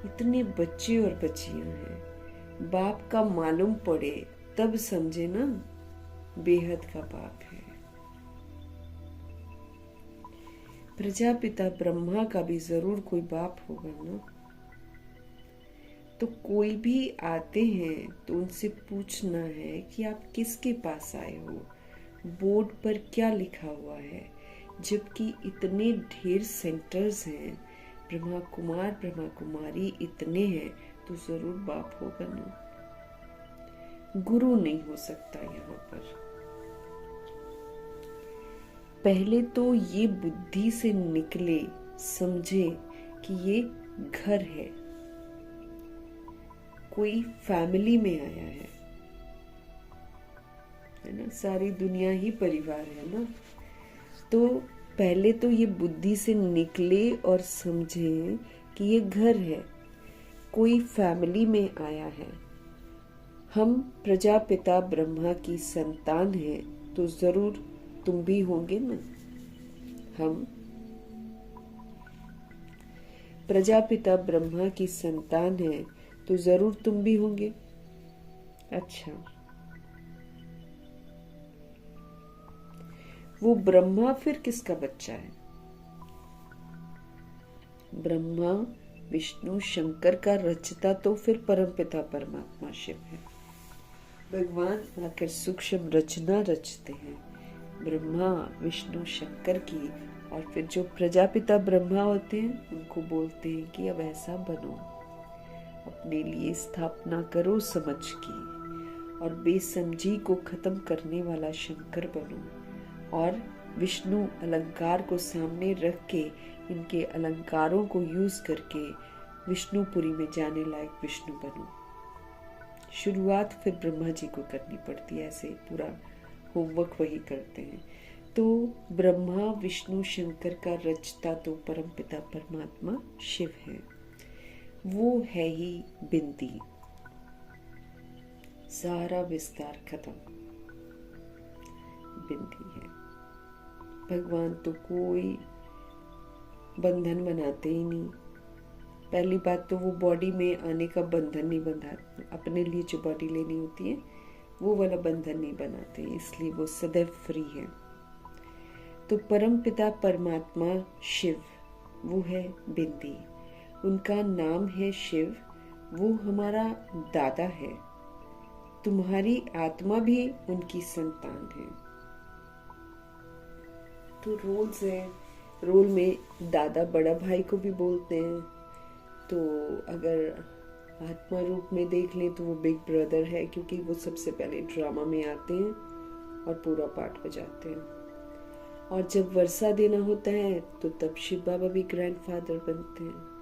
इतने बच्चे और बच्चियां हैं, बाप का मालूम पड़े तब समझे ना, बेहद का बाप है। प्रजापिता ब्रह्मा का भी जरूर कोई बाप होगा ना। तो कोई भी आते हैं तो उनसे पूछना है कि आप किसके पास आए हो, बोर्ड पर क्या लिखा हुआ है। जबकि इतने ढेर सेंटर्स हैं, ब्रह्मा कुमार ब्रह्मा कुमारी इतने हैं, तो जरूर बाप होगा ना। गुरु नहीं हो सकता यहाँ पर। पहले तो ये बुद्धि से निकले, समझे कि ये घर है, कोई फैमिली में आया है ना, सारी दुनिया ही परिवार है ना। तो पहले तो ये बुद्धि से निकले और समझे कि ये घर है, कोई फैमिली में आया है। हम प्रजापिता ब्रह्मा की संतान हैं, तो जरूर तुम भी होंगे ना। हम प्रजापिता ब्रह्मा की संतान हैं, तो जरूर तुम भी होंगे। अच्छा, वो ब्रह्मा फिर किसका बच्चा है? ब्रह्मा विष्णु शंकर का रचता तो फिर परमपिता परमात्मा शिव है। भगवान आकर सूक्ष्म रचना रचते हैं ब्रह्मा विष्णु शंकर की, और फिर जो प्रजापिता ब्रह्मा होते हैं उनको बोलते हैं कि अब ऐसा बनो, अपने लिए स्थापना करो समझ की, और बेसमझी को खत्म करने वाला शंकर बनो, और विष्णु अलंकार को सामने रख के इनके अलंकारों को यूज करके विष्णुपुरी में जाने लायक विष्णु बनो। शुरुआत फिर ब्रह्मा जी को करनी पड़ती है, ऐसे पूरा होमवर्क वही करते हैं। तो ब्रह्मा विष्णु शंकर का रचता तो परमपिता परमात्मा शिव है, वो है ही बिंदी। सारा विस्तार खत्म, बिंदी है। भगवान तो कोई बंधन बनाते ही नहीं। पहली बात तो वो बॉडी में आने का बंधन नहीं बंधा, अपने लिए जो बॉडी लेनी होती है वो वाला बंधन नहीं बनाते, इसलिए वो सदैव फ्री है। तो परम पिता परमात्मा शिव, वो है बिंदी, उनका नाम है शिव, वो हमारा दादा है। तुम्हारी आत्मा भी उनकी संतान है। तो रोल्स है, रोल में दादा बड़ा भाई को भी बोलते हैं। तो अगर आत्मा रूप में देख लें तो वो बिग ब्रदर है, क्योंकि वो सबसे पहले ड्रामा में आते हैं और पूरा पार्ट बजाते हैं। और जब वर्षा देना होता है तो तब शिव बाबा भी ग्रैंडफादर बनते हैं।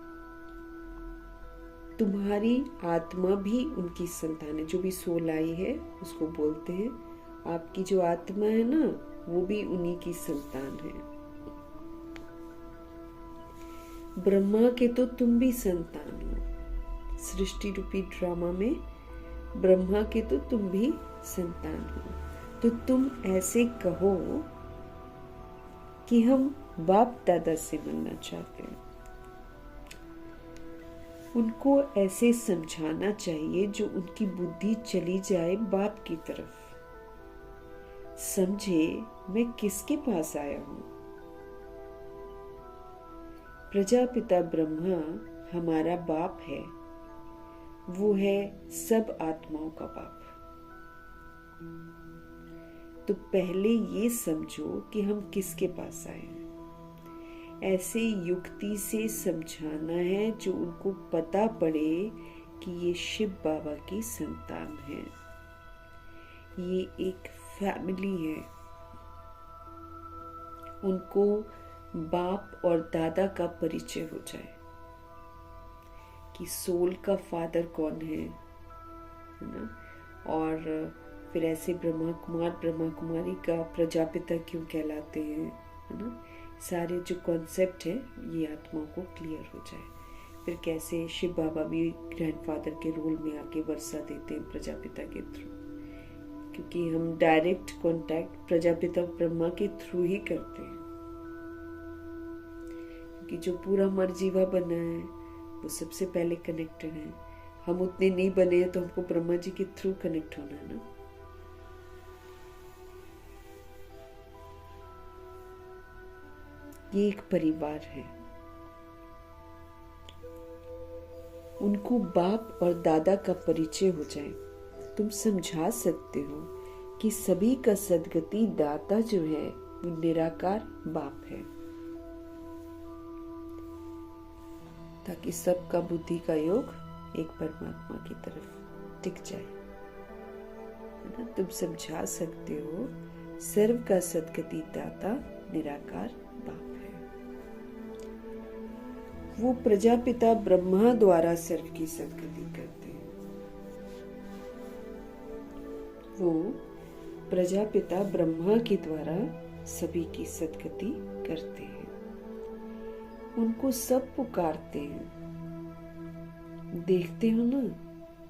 तुम्हारी आत्मा भी उनकी संतान है। जो भी सोल आई है उसको बोलते हैं आपकी जो आत्मा है ना, वो भी उन्हीं की संतान है। ब्रह्मा के तो तुम भी संतान हो। सृष्टि रूपी ड्रामा में ब्रह्मा के तो तुम भी संतान हो। तो तुम ऐसे कहो कि हम बाप दादा से मिलना चाहते हैं। उनको ऐसे समझाना चाहिए जो उनकी बुद्धि चली जाए बाप की तरफ, समझे मैं किसके पास आया हूं। प्रजापिता ब्रह्मा हमारा बाप है, वो है सब आत्माओं का बाप। तो पहले ये समझो कि हम किसके पास आए हैं। ऐसे युक्ति से समझाना है जो उनको पता पड़े कि ये शिव बाबा की संतान है, ये एक फैमिली है। उनको बाप और दादा का परिचय हो जाए कि सोल का फादर कौन है ना। और फिर ऐसे ब्रह्मा कुमारी का प्रजापिता क्यों कहलाते हैं, है ना। सारे जो कॉन्सेप्ट है ये आत्माओं को क्लियर हो जाए। फिर कैसे शिव बाबा भी ग्रैंडफादर के रोल में आके वर्षा देते हैं प्रजापिता के थ्रू, क्योंकि हम डायरेक्ट कांटेक्ट प्रजापिता ब्रह्मा के थ्रू ही करते हैं। क्योंकि जो पूरा मर्जीवा बना है वो सबसे पहले कनेक्टेड है। हम उतने नहीं बने हैं तो हमको ब्रह्मा जी के थ्रू कनेक्ट होना है ना। ये एक परिवार है। उनको बाप और दादा का परिचय हो जाए। तुम समझा सकते हो कि सभी का सद्गति दाता जो है वो निराकार बाप है, ताकि सबका बुद्धि का योग एक परमात्मा की तरफ टिक जाए, है ना। तुम समझा सकते हो सर्व का सद्गति दाता निराकार बाप है। वो प्रजापिता ब्रह्मा द्वारा सर्व की सद्गति करते हैं। वो प्रजापिता ब्रह्मा के द्वारा सभी की सद्गति करते हैं। उनको सब पुकारते हैं। देखते हो ना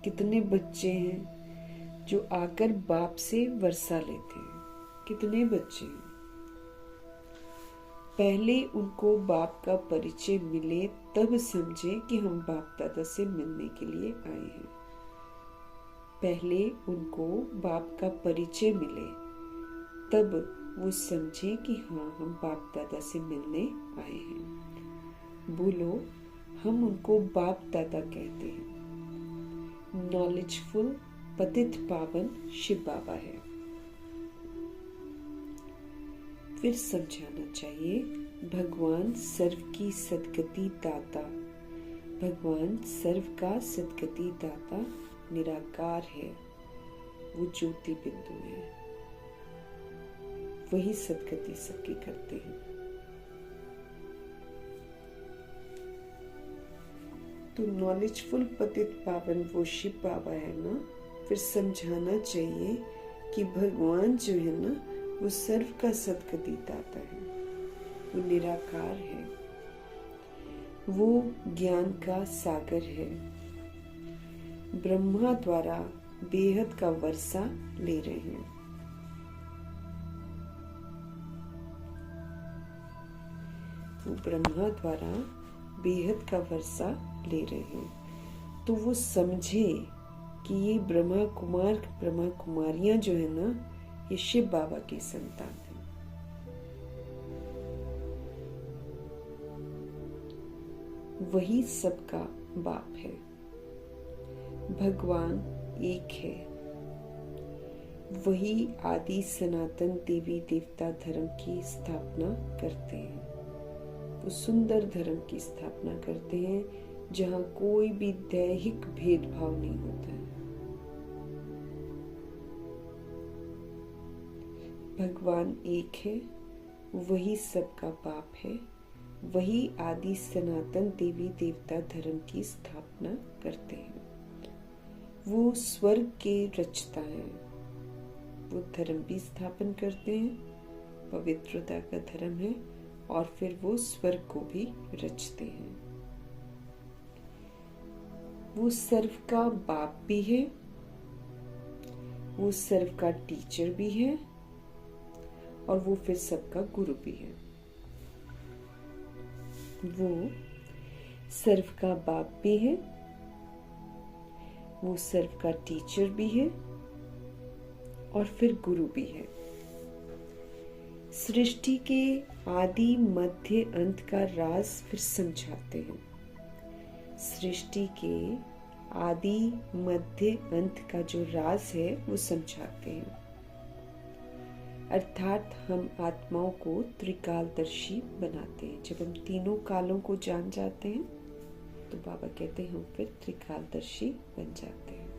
कितने बच्चे हैं जो आकर बाप से वर्षा लेते हैं। कितने बच्चे हैं। पहले उनको बाप का परिचय मिले तब समझे कि हम बाप दादा से मिलने के लिए आए हैं। पहले उनको बाप का परिचय मिले तब वो समझे कि हाँ हम बाप दादा से मिलने आए हैं। बोलो, हम उनको बाप दादा कहते हैं। नॉलेजफुल पतित पावन शिव बाबा है। फिर समझाना चाहिए भगवान सर्व की सद्गति दाता, भगवान सर्व का सद्गति दाता निराकार है। वो ज्योति बिंदु है, वही सद्गति सबकी करते हैं। तो नॉलेजफुल पतित पावन वो शिव बाबा है ना। फिर समझाना चाहिए कि भगवान जो है ना वो सर्व का सद्गति दाता है, वो निराकार है, वो ज्ञान का सागर है। ब्रह्मा द्वारा बेहद का वर्षा ले रहे हैं। ब्रह्मा द्वारा बेहद का वर्षा ले रहे हैं, तो वो समझे कि ये ब्रह्मा कुमार ब्रह्मा कुमारियां जो है ना, ये शिव बाबा की संतान है। वही सबका बाप है। भगवान एक है। वही आदि सनातन देवी देवता धर्म की स्थापना करते हैं। वो सुंदर धर्म की स्थापना करते हैं जहाँ कोई भी दैहिक भेदभाव नहीं होता है। भगवान एक है, वही सबका बाप है, वही आदि सनातन देवी देवता धर्म की स्थापना करते हैं। वो स्वर्ग के रचता हैं। वो धर्म भी स्थापन करते हैं, पवित्रता का धर्म है, और फिर वो स्वर्ग को भी रचते हैं। वो सर्व का बाप भी है, वो सर्व का टीचर भी है, और वो फिर सबका गुरु भी है। वो सर्व का बाप भी है, वो सर्व का टीचर भी है, और फिर गुरु भी है। सृष्टि के आदि मध्य अंत का राज फिर समझाते हैं। सृष्टि के आदि मध्य अंत का जो राज है वो समझाते हैं। अर्थात हम आत्माओं को त्रिकालदर्शी बनाते हैं। जब हम तीनों कालों को जान जाते हैं तो बाबा कहते हैं हम फिर त्रिकालदर्शी बन जाते हैं।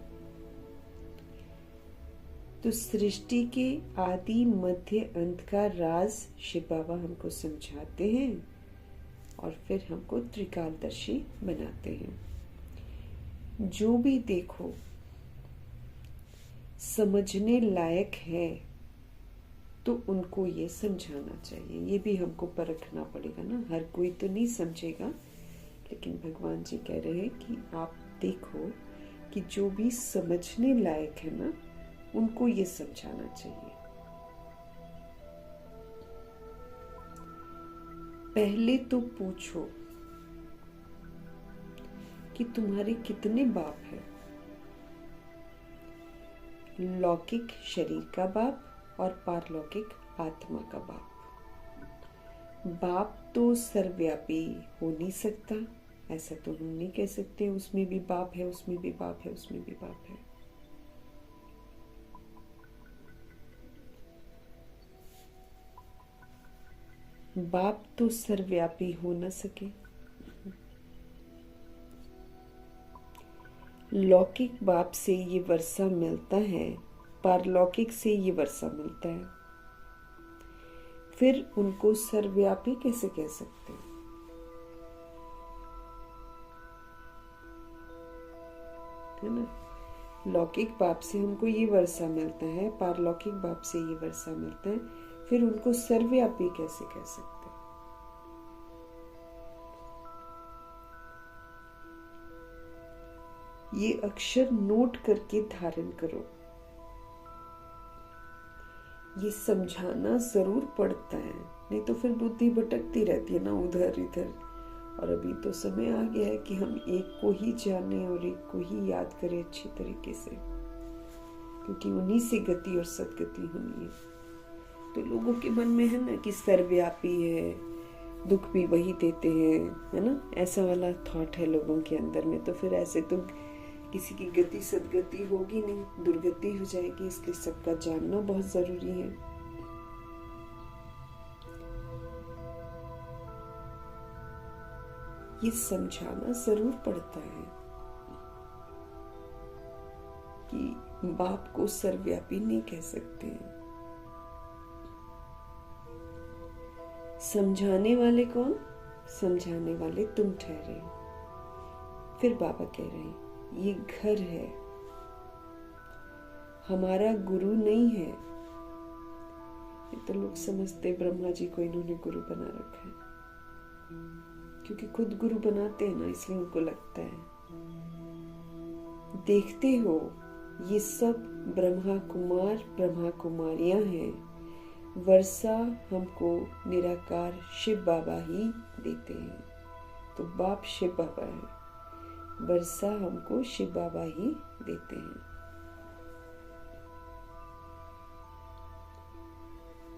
तो सृष्टि के आदि मध्य अंत का राज शिव बाबा हमको समझाते हैं और फिर हमको त्रिकालदर्शी बनाते हैं। जो भी देखो समझने लायक है तो उनको ये समझाना चाहिए। ये भी हमको परखना पड़ेगा ना, हर कोई तो नहीं समझेगा, लेकिन भगवान जी कह रहे हैं कि आप देखो कि जो भी समझने लायक है ना उनको ये समझाना चाहिए। पहले तो पूछो कि तुम्हारे कितने बाप हैं। लौकिक शरीर का बाप और पारलौकिक आत्मा का बाप। बाप तो सर्वव्यापी हो नहीं सकता, ऐसा तो हम नहीं कह सकते उसमें भी बाप है, उसमें भी बाप है, उसमें भी बाप है। बाप तो सर्वव्यापी हो न सके। लौकिक बाप से ये वर्षा मिलता है, पारलौकिक से ये वर्षा मिलता है, फिर उनको सर्वव्यापी कैसे कह सकते हैं? है ना? लौकिक बाप से हमको ये वर्षा मिलता है, पारलौकिक बाप से ये वर्षा मिलता है, फिर उनको सर्वव्यापी कैसे कह सकते हैं? ये अक्षर नोट करके धारण करो। ये समझाना जरूर पड़ता है, नहीं तो फिर बुद्धि भटकती रहती है ना उधर इधर। और अभी तो समय आ गया है कि हम एक को ही जाने और एक को ही याद करें अच्छी तरीके से, क्योंकि उन्हीं से गति और सदगति होनी है। तो लोगों के मन में है ना कि सर्वव्यापी है, दुख भी वही देते हैं, है ना, ऐसा वाला थॉट है लोगों के अंदर में। तो फिर ऐसे तो किसी की गति सदगति होगी नहीं, दुर्गति हो जाएगी। इसलिए सबका जानना बहुत जरूरी है। ये समझाना जरूर पड़ता है कि बाप को सर्वव्यापी नहीं कह सकते हैं। समझाने वाले कौन? समझाने वाले तुम ठहरे। फिर बाबा कह रहे हैं ये घर है, हमारा गुरु नहीं है। ये तो लोग समझते ब्रह्मा जी को इन्होंने गुरु बना रखा है, क्योंकि खुद गुरु बनाते हैं ना, इसलिए उनको लगता है। देखते हो ये सब ब्रह्मा कुमार ब्रह्मा कुमारियां हैं, वर्षा हमको निराकार शिव बाबा ही देते हैं। तो बाप शिव बाबा है, वर्षा हमको शिव बाबा ही देते हैं,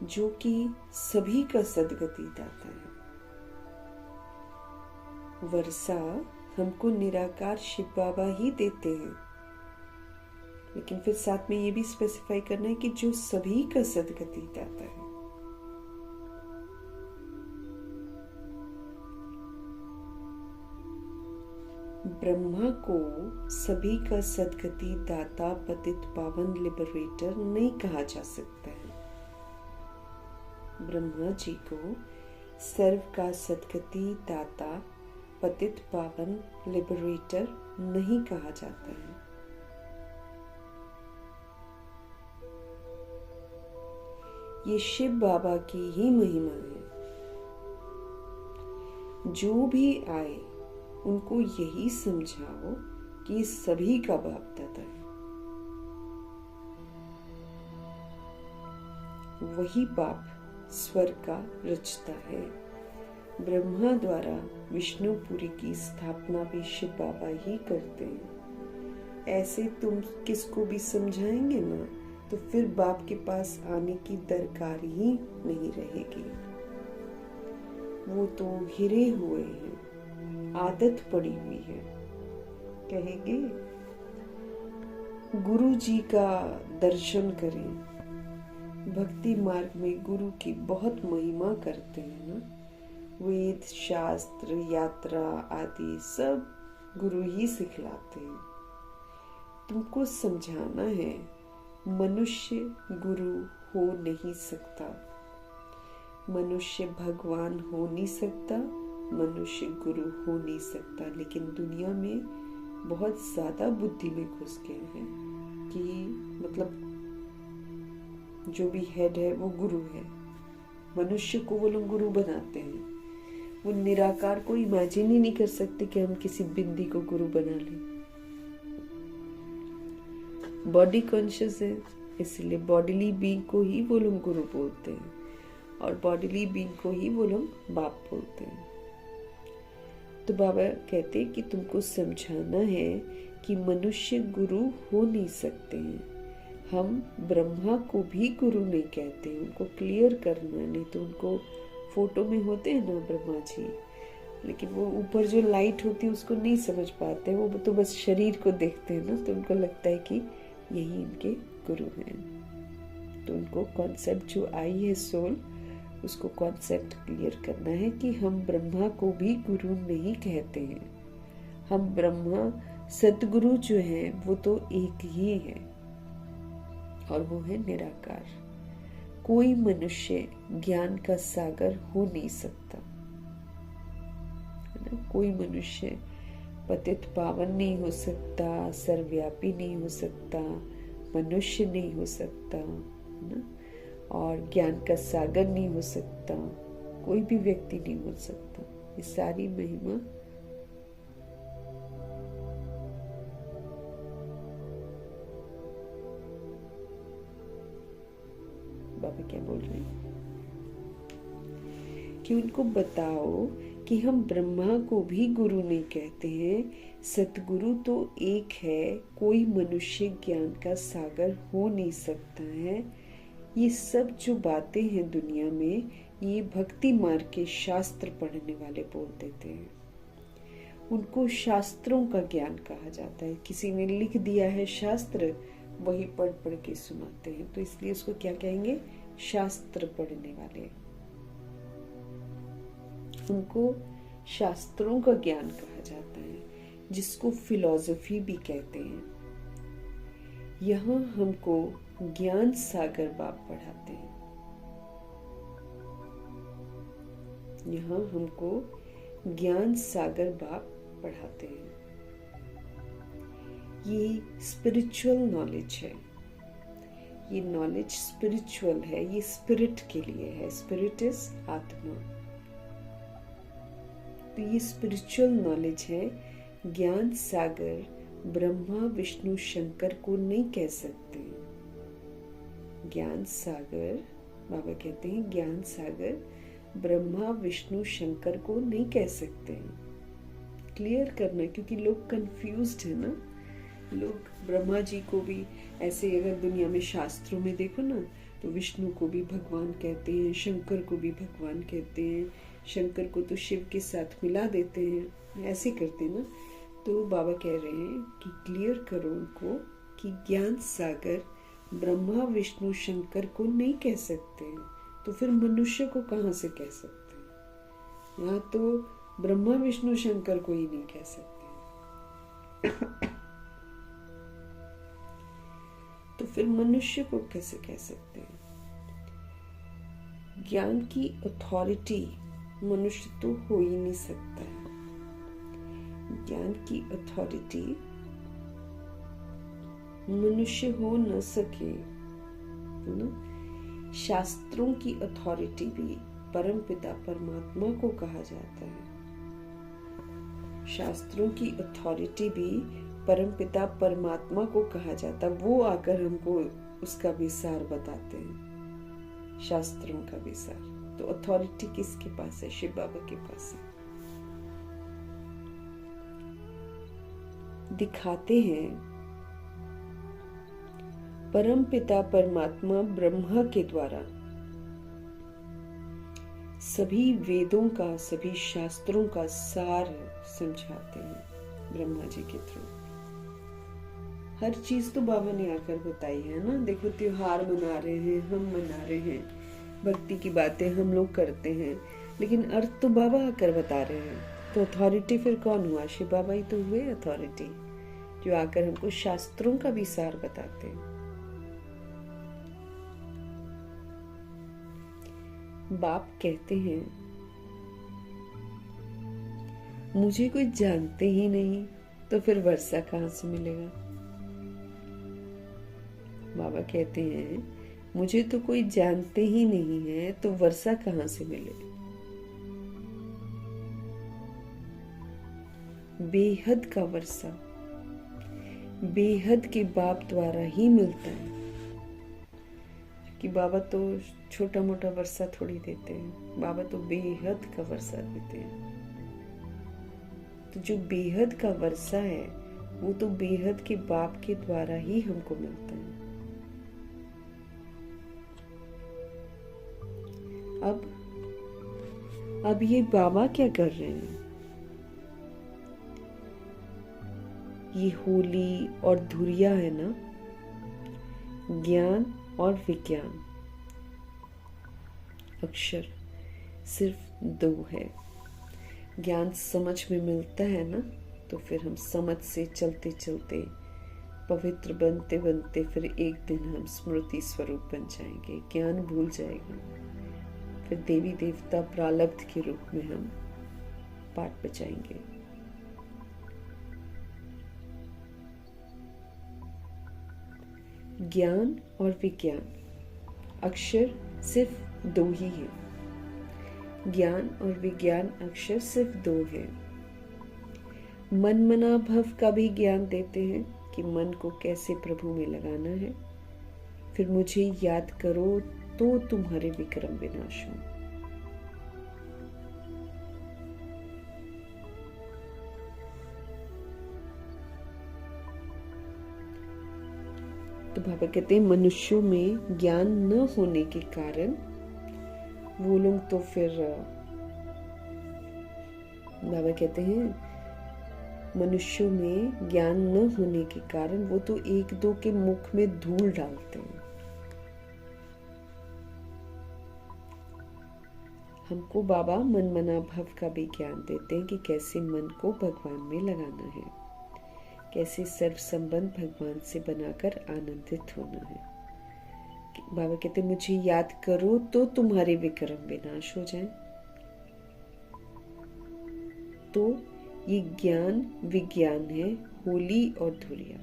जो कि सभी का सदगति दाता है। वर्षा हमको निराकार शिव बाबा ही देते हैं, लेकिन फिर साथ में ये भी स्पेसिफाई करना है कि जो सभी का सदगति दाता है। ब्रह्मा को सभी का सदगति दाता, पतित पावन, लिबरेटर नहीं कहा जा सकता है। ब्रह्मा जी को सर्व का सदगति दाता, पतित पावन, लिबरेटर नहीं कहा जाता है। ये शिव बाबा की ही महिमा है। जो भी आए उनको यही समझाओ कि सभी का बाप दादा है। वही बाप स्वर्ग का रचता है। ब्रह्मा द्वारा विष्णुपुरी की स्थापना भी शिव बाबा ही करते हैं। ऐसे तुम किसको भी समझाएंगे ना, तो फिर बाप के पास आने की दरकार ही नहीं रहेगी। वो तो हिरे हुए हैं, आदत पड़ी हुई है। कहेंगे गुरु जी का दर्शन करें। भक्ति मार्ग में गुरु की बहुत महिमा करते हैं ना। वेद, शास्त्र, यात्रा आदि सब गुरु ही सिखलाते हैं। तुमको समझाना है, मनुष्य गुरु हो नहीं सकता, मनुष्य भगवान हो नहीं सकता, मनुष्य गुरु हो नहीं सकता। लेकिन दुनिया में बहुत ज्यादा बुद्धि में घुस गए हैं कि मतलब जो भी हेड है वो गुरु है। मनुष्य को वो लोग गुरु बनाते हैं। वो निराकार को इमेजिन ही नहीं कर सकते कि हम किसी बिंदी को गुरु बना लें। बॉडी कॉन्शियस है, इसलिए बॉडीली बीइंग को ही वो लोग गुरु बोलते हैं और बॉडीली बीइंग को ही वो लोग बाप बोलते हैं। तो बाबा कहते हैं कि तुमको समझाना है कि मनुष्य गुरु हो नहीं सकते हैं। हम ब्रह्मा को भी गुरु नहीं कहते, उनको क्लियर करना। नहीं तो उनको फोटो में होते हैं ना ब्रह्मा जी, लेकिन वो ऊपर जो लाइट होती है उसको नहीं समझ पाते। वो तो बस शरीर को देखते हैं ना, तो उनको लगता है कि यही इनके गुरु हैं। तो उनको कॉन्सेप्ट जो आई है सोल, उसको कॉन्सेप्ट क्लियर करना है कि हम ब्रह्मा को भी गुरु नहीं कहते हैं। हम ब्रह्मा सतगुरु जो है वो तो एक ही है और वो है निराकार। कोई मनुष्य ज्ञान का सागर हो नहीं सकता है ना। कोई मनुष्य पतित पावन नहीं हो सकता, सर्वव्यापी नहीं हो सकता, मनुष्य नहीं हो सकता है ना, और ज्ञान का सागर नहीं हो सकता। कोई भी व्यक्ति नहीं हो सकता। ये सारी महिमा बाबा क्या बोल रहे हैं कि उनको बताओ कि हम ब्रह्मा को भी गुरु नहीं कहते हैं। सतगुरु तो एक है, कोई मनुष्य ज्ञान का सागर हो नहीं सकता है। ये सब जो बातें हैं दुनिया में, ये भक्ति मार्ग के शास्त्र पढ़ने वाले बोल देते हैं। उनको शास्त्रों का ज्ञान कहा जाता है। किसी ने लिख दिया है शास्त्र, वही पढ़ पढ़ के सुनाते हैं, तो इसलिए उसको क्या कहेंगे? शास्त्र पढ़ने वाले। उनको शास्त्रों का ज्ञान कहा जाता है, जिसको फिलॉसफी भी कहते हैं। यहाँ हमको ज्ञान सागर बाप पढ़ाते हैं। यहाँ हमको ज्ञान सागर बाप पढ़ाते हैं। ये स्पिरिचुअल नॉलेज है। ये नॉलेज स्पिरिचुअल है, ये स्पिरिट के लिए है। स्पिरिट इज आत्मा। तो ये स्पिरिचुअल नॉलेज है। ज्ञान सागर ब्रह्मा विष्णु शंकर को नहीं कह सकते। ज्ञान सागर बाबा कहते हैं ज्ञान सागर ब्रह्मा विष्णु शंकर को नहीं कह सकते हैं। क्लियर करना, क्योंकि लोग कंफ्यूज्ड है ना। लोग ब्रह्मा जी को भी ऐसे, अगर दुनिया में शास्त्रों में देखो ना, तो विष्णु को भी भगवान कहते हैं, शंकर को भी भगवान कहते हैं, शंकर को तो शिव के साथ मिला देते हैं, ऐसे करते हैं ना। तो बाबा कह रहे हैं कि क्लियर करो उनको कि ज्ञान सागर ब्रह्मा विष्णु शंकर को नहीं कह सकते हैं, तो फिर मनुष्य को कहाँ से कह सकते हैं? यहाँ तो ब्रह्मा विष्णु शंकर को ही नहीं कह सकते हैं। तो फिर मनुष्य को कैसे कह सकते हैं? ज्ञान की अथॉरिटी मनुष्य तो हो ही नहीं सकता है। ज्ञान की अथॉरिटी मनुष्य हो न सके, है ना। शास्त्रों की अथॉरिटी भी परम पिता परमात्मा को कहा जाता है। शास्त्रों की अथॉरिटी भी परम पिता परमात्मा को कहा जाता है। वो आकर हमको उसका विसार बताते हैं, शास्त्रों का विसार। तो अथॉरिटी किसके पास है? शिव बाबा के पास है। दिखाते हैं परम पिता परमात्मा ब्रह्मा के द्वारा सभी वेदों का, सभी शास्त्रों का सार समझाते हैं ब्रह्मा जी के थ्रू। हर चीज तो बाबा ने आकर बताई है ना। देखो, त्योहार मना रहे हैं, हम मना रहे हैं, भक्ति की बातें हम लोग करते हैं, लेकिन अर्थ तो बाबा आकर बता रहे हैं। तो अथॉरिटी फिर कौन हुआ? शिव बाबा ही तो हुए अथॉरिटी, जो आकर हमको शास्त्रों का भी सार बताते हैं। बाप कहते हैं मुझे कोई जानते ही नहीं, तो फिर वर्षा कहाँ से मिलेगा? बाबा कहते हैं मुझे तो कोई जानते ही नहीं है, तो वर्षा कहाँ से मिलेगी? बेहद का वर्षा बेहद के बाप द्वारा ही मिलता है। कि बाबा तो छोटा मोटा वर्षा थोड़ी देते हैं, बाबा तो बेहद का वर्षा देते हैं। तो जो बेहद का वर्षा है वो तो बेहद के बाप के द्वारा ही हमको मिलता है। अब ये बाबा क्या कर रहे हैं? ये होली और धुरिया है ना, ज्ञान और विज्ञान, अक्षर सिर्फ दो है। ज्ञान समझ में मिलता है ना, तो फिर हम समझ से चलते चलते पवित्र बनते बनते फिर एक दिन हम स्मृति स्वरूप बन जाएंगे, ज्ञान भूल जाएगा। फिर देवी देवता प्रारब्ध के रूप में हम पाठ बजाएंगे। ज्ञान और विज्ञान, अक्षर सिर्फ दो ही है। ज्ञान और विज्ञान अक्षर सिर्फ दो है। मन मना भव का भी ज्ञान देते हैं कि मन को कैसे प्रभु में लगाना है। फिर मुझे याद करो तो तुम्हारे विक्रम विनाश हो। तो बाबा कहते हैं मनुष्यों में ज्ञान न होने के कारण वो लोग तो फिर, बाबा कहते हैं मनुष्यों में ज्ञान न होने के कारण वो तो एक दो के मुख में धूल डालते हैं। हमको बाबा मन मना भव का भी ज्ञान देते हैं कि कैसे मन को भगवान में लगाना है, कैसे सर्व संबंध भगवान से बनाकर आनंदित होना है। बाबा कहते मुझे याद करो तो तुम्हारे विक्रम विनाश हो जाए। तो ये ज्ञान विज्ञान है, होली और धुरिया।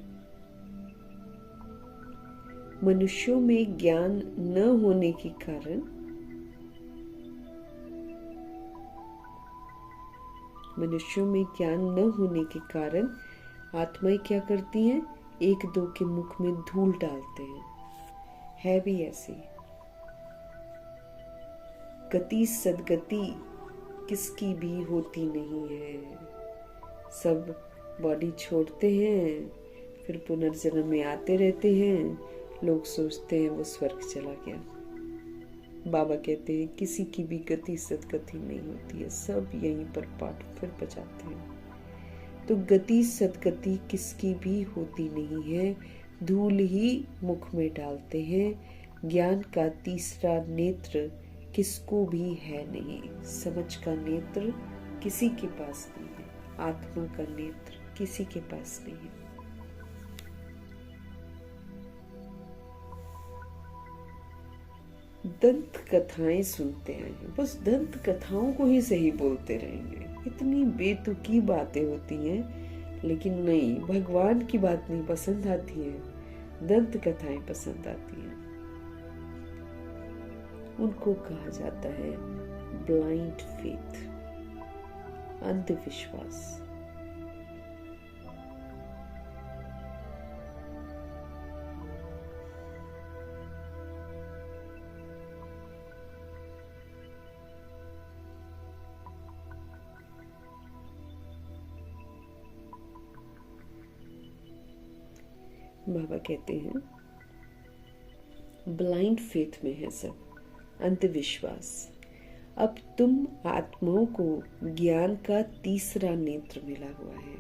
मनुष्यों में ज्ञान न होने के कारण आत्माएं क्या करती हैं? एक दो के मुख में धूल डालते हैं। है भी ऐसे। गति सदगति किसकी भी होती नहीं है। सब बॉडी छोड़ते हैं, फिर पुनर्जन्म में आते रहते हैं। लोग सोचते हैं वो स्वर्ग चला गया। बाबा कहते हैं किसी की भी गति सदगति नहीं होती है, सब यहीं पर पाठ फिर बजाते हैं। तो गति सदगति किसकी भी होती नहीं है, धूल ही मुख में डालते हैं। ज्ञान का तीसरा नेत्र किसको भी है नहीं, समझ का नेत्र किसी के पास नहीं है, आत्मा का नेत्र किसी के पास नहीं है। दंत कथाएं सुनते आए हैं, बस दंत कथाओं को ही सही बोलते रहेंगे। इतनी बेतुकी बातें होती हैं, लेकिन नहीं, भगवान की बात नहीं पसंद आती है, दंत कथाएं पसंद आती हैं। उनको कहा जाता है ब्लाइंड फेथ, अंधविश्वास। बाबा कहते हैं ब्लाइंड फेथ में है सब, अंधविश्वास। अब तुम आत्माओं को ज्ञान का तीसरा नेत्र मिला हुआ है।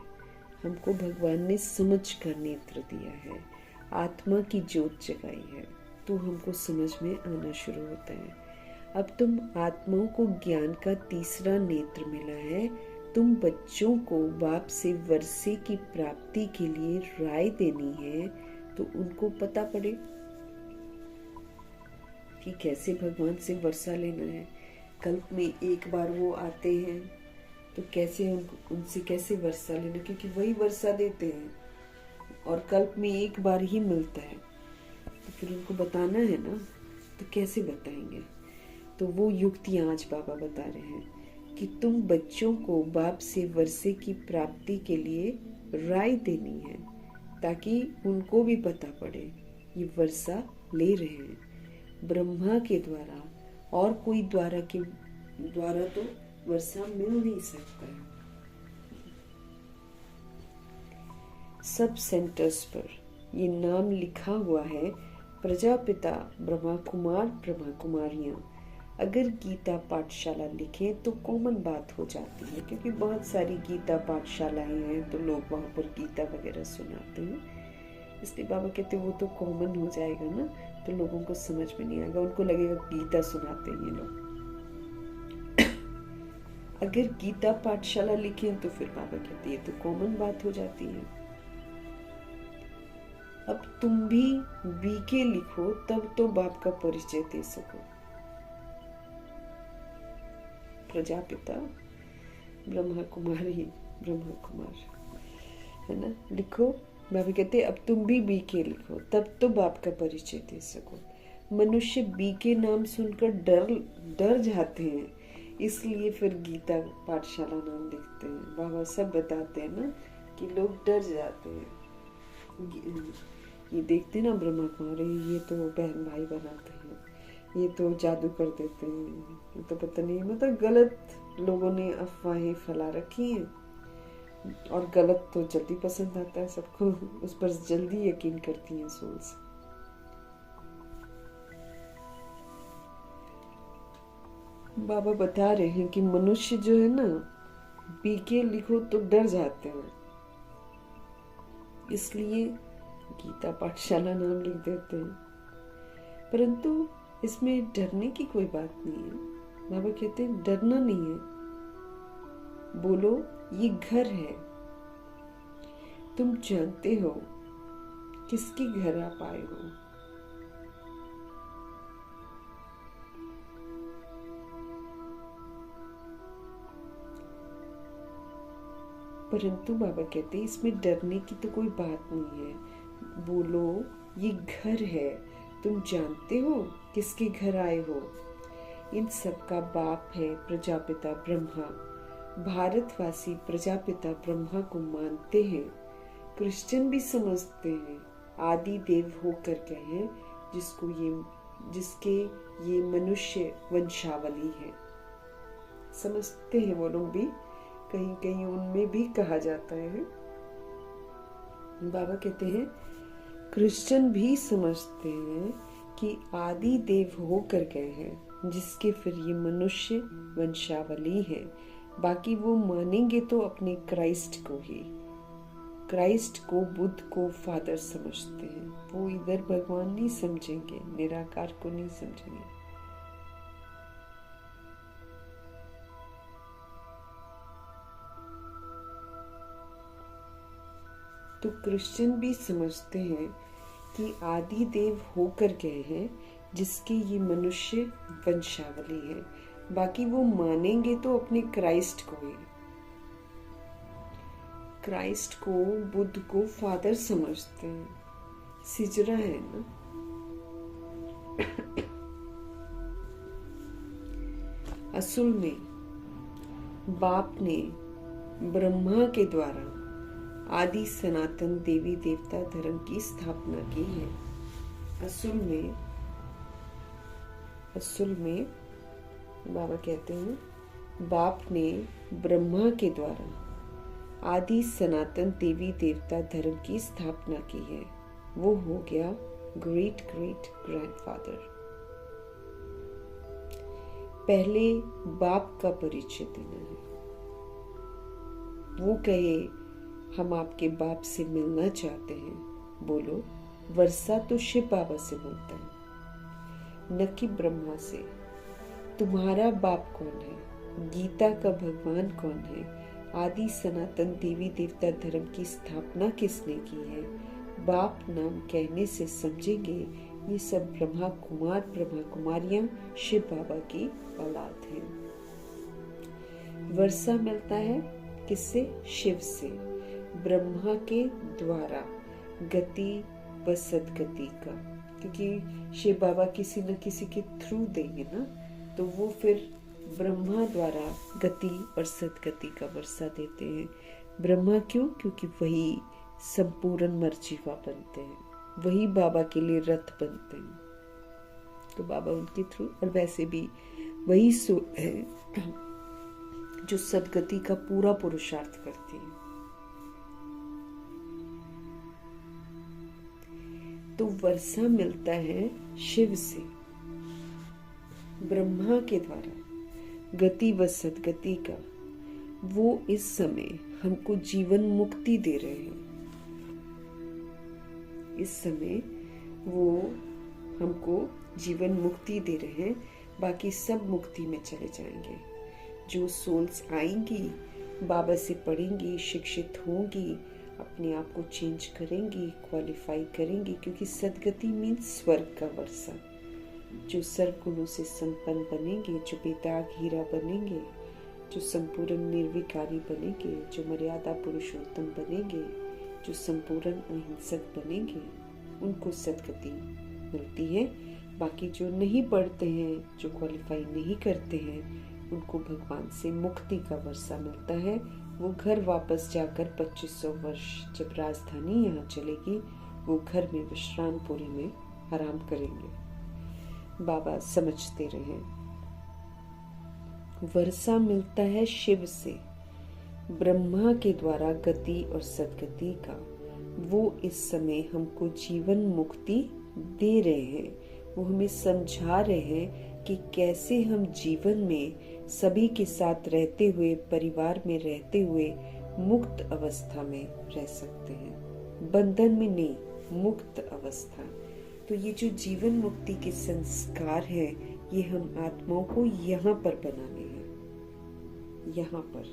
हमको भगवान ने समझ का नेत्र दिया है, आत्मा की ज्योत जगाई है, तो हमको समझ में आना शुरू होता है। अब तुम आत्माओं को ज्ञान का तीसरा नेत्र मिला है। तुम बच्चों को बाप से वर्षे की प्राप्ति के लिए राय देनी है, तो उनको पता पड़े कि कैसे भगवान से वर्षा लेना है। कल्प में एक बार वो आते हैं, तो कैसे उनसे कैसे वर्षा लेना, क्योंकि वही वर्षा देते हैं और कल्प में एक बार ही मिलता है, तो फिर उनको बताना है ना, तो कैसे बताएंगे। तो वो युक्तियां आज बाबा बता रहे हैं कि तुम बच्चों को बाप से वर्षे की प्राप्ति के लिए राय देनी है, ताकि उनको भी पता पड़े ये वर्षा ले रहे हैं ब्रह्मा के द्वारा, और कोई द्वारा तो वर्षा मिल नहीं सकता है। सब सेंटर्स पर ये नाम लिखा हुआ है, प्रजापिता ब्रह्मा कुमार ब्रह्मा कुमारियां। अगर गीता पाठशाला लिखें तो कॉमन बात हो जाती है, क्योंकि बहुत सारी गीता पाठशालाएं हैं, तो लोग वहाँ पर गीता वगैरह सुनाते हैं। इसलिए बाबा कहते हैं वो तो कॉमन हो जाएगा ना, तो लोगों को समझ में नहीं आएगा, उनको लगेगा गीता सुनाते हैं ये लोग। अगर गीता पाठशाला लिखें तो फिर बाबा कहते हैं तो कॉमन बात हो जाती है। अब तुम भी बीके लिखो, तब तो बाप का परिचय दे सको। प्रजापिता ब्रह्मा कुमारी ब्रह्मा कुमार, है ना, लिखो। बाबा कहते अब तुम भी बीके लिखो, तब तो बाप का परिचय दे सको। मनुष्य बीके नाम सुनकर डर जाते हैं, इसलिए फिर गीता पाठशाला नाम लिखते हैं। बाबा सब बताते हैं ना कि लोग डर जाते हैं। ये देखते ना ब्रह्मा कुमारी, ये तो बहन भाई बनाते हैं, ये तो जादू कर देते हैं, ये तो पता नहीं, मतलब गलत लोगों ने अफवाहें फैला रखी हैं, और गलत तो जल्दी पसंद आता है सबको, उस पर जल्दी यकीन करती हैं सोल्स। बाबा बता रहे हैं कि मनुष्य जो है ना, बीके लिखो तो डर जाते हैं, इसलिए गीता पाठशाला नाम लिख देते हैं। परंतु इसमें डरने की कोई बात नहीं है। बाबा कहते हैं डरना नहीं है, बोलो ये घर है। तुम जानते हो किसके घर आप आए हो। परंतु बाबा कहते हैं इसमें डरने की तो कोई बात नहीं है, बोलो ये घर है। तुम जानते हो किसके घर आए हो। इन सब का बाप है प्रजापिता ब्रह्मा। भारतवासी प्रजापिता ब्रह्मा को मानते हैं, क्रिश्चियन भी समझते हैं आदि देव होकर गए हैं, जिसको ये जिसके ये मनुष्य वंशावली है। समझते हैं वो लोग भी, कहीं कहीं उनमें भी कहा जाता है। बाबा कहते हैं क्रिश्चियन भी समझते हैं कि आदि देव होकर गए हैं, जिसके फिर ये मनुष्य वंशावली है। बाकी वो मानेंगे तो अपने क्राइस्ट को ही, क्राइस्ट को, बुद्ध को फादर समझते हैं। वो इधर भगवान नहीं समझेंगे, निराकार को नहीं समझेंगे। तो क्रिश्चियन भी समझते हैं कि आदि देव होकर गए हैं, जिसके ये मनुष्य वंशावली है। बाकी वो मानेंगे तो अपने क्राइस्ट को ही, क्राइस्ट को, बुद्ध को फादर समझते हैं। सिजरा है ना। असल में बाप ने ब्रह्मा के द्वारा आदि सनातन देवी देवता धर्म की स्थापना की है। असल में बाबा कहते हैं बाप ने ब्रह्मा के द्वारा आदि सनातन देवी देवता धर्म की स्थापना की है। वो हो गया ग्रेट ग्रेट ग्रैंडफादर। पहले बाप का परिचय देना है। वो कहे हम आपके बाप से मिलना चाहते हैं, बोलो वर्षा तो शिव बाबा से मिलता है, न कि ब्रह्मा से। तुम्हारा बाप कौन है? गीता का भगवान कौन है? आदि सनातन देवी देवता धर्म की स्थापना किसने की है? बाप नाम कहने से समझेंगे ये सब ब्रह्मा कुमार ब्रह्मा कुमारियां शिव बाबा की औलाद हैं। वर्षा मिलता है किससे? शिव से, ब्रह्मा के द्वारा गति व सदगति का, क्योंकि शिव बाबा किसी न किसी के थ्रू देंगे ना, तो वो फिर ब्रह्मा द्वारा गति और सदगति का वर्षा देते हैं। ब्रह्मा क्यों? क्योंकि वही संपूर्ण मर्जीवा बनते हैं, वही बाबा के लिए रथ बनते हैं, तो बाबा उनके थ्रू। और वैसे भी वही है जो सदगति का पूरा पुरुषार्थ करती है। तो वर्षा मिलता है शिव से, ब्रह्मा के द्वारा गति व सदगति का। वो इस समय हमको जीवन मुक्ति दे रहे हैं। इस समय वो हमको जीवन मुक्ति दे रहे हैं, बाकी सब मुक्ति में चले जाएंगे। जो सोल्स आएंगी, बाबा से पढ़ेंगी, शिक्षित होंगी, अपने आप को चेंज करेंगी, क्वालिफाई करेंगी, क्योंकि सदगति मीन्स स्वर्ग का वर्षा। जो सर्वगुणों से संपन्न बनेंगे, जो बेदाग हीरा बनेंगे, जो संपूर्ण निर्विकारी बनेंगे, जो मर्यादा पुरुषोत्तम बनेंगे, जो संपूर्ण अहिंसक बनेंगे, उनको सदगति मिलती है। बाकी जो नहीं पढ़ते हैं, जो क्वालिफाई नहीं करते हैं, उनको भगवान से मुक्ति का वर्षा मिलता है। वो घर वापस जाकर 2500 वर्ष जब राजधानी यहाँ चलेगी, वो घर में विश्रामपुरी में आराम करेंगे। बाबा समझते रहे। वर्षा मिलता है शिव से, ब्रह्मा के द्वारा गति और सदगति का। वो इस समय हमको जीवन मुक्ति दे रहे हैं। वो हमें समझा रहे हैं कि कैसे हम जीवन में सभी के साथ रहते हुए, परिवार में रहते हुए मुक्त अवस्था में रह सकते हैं, बंधन में नहीं, मुक्त अवस्था। तो ये जो जीवन मुक्ति के संस्कार हैं, ये हम आत्माओं को यहाँ पर बनाने हैं, यहाँ पर।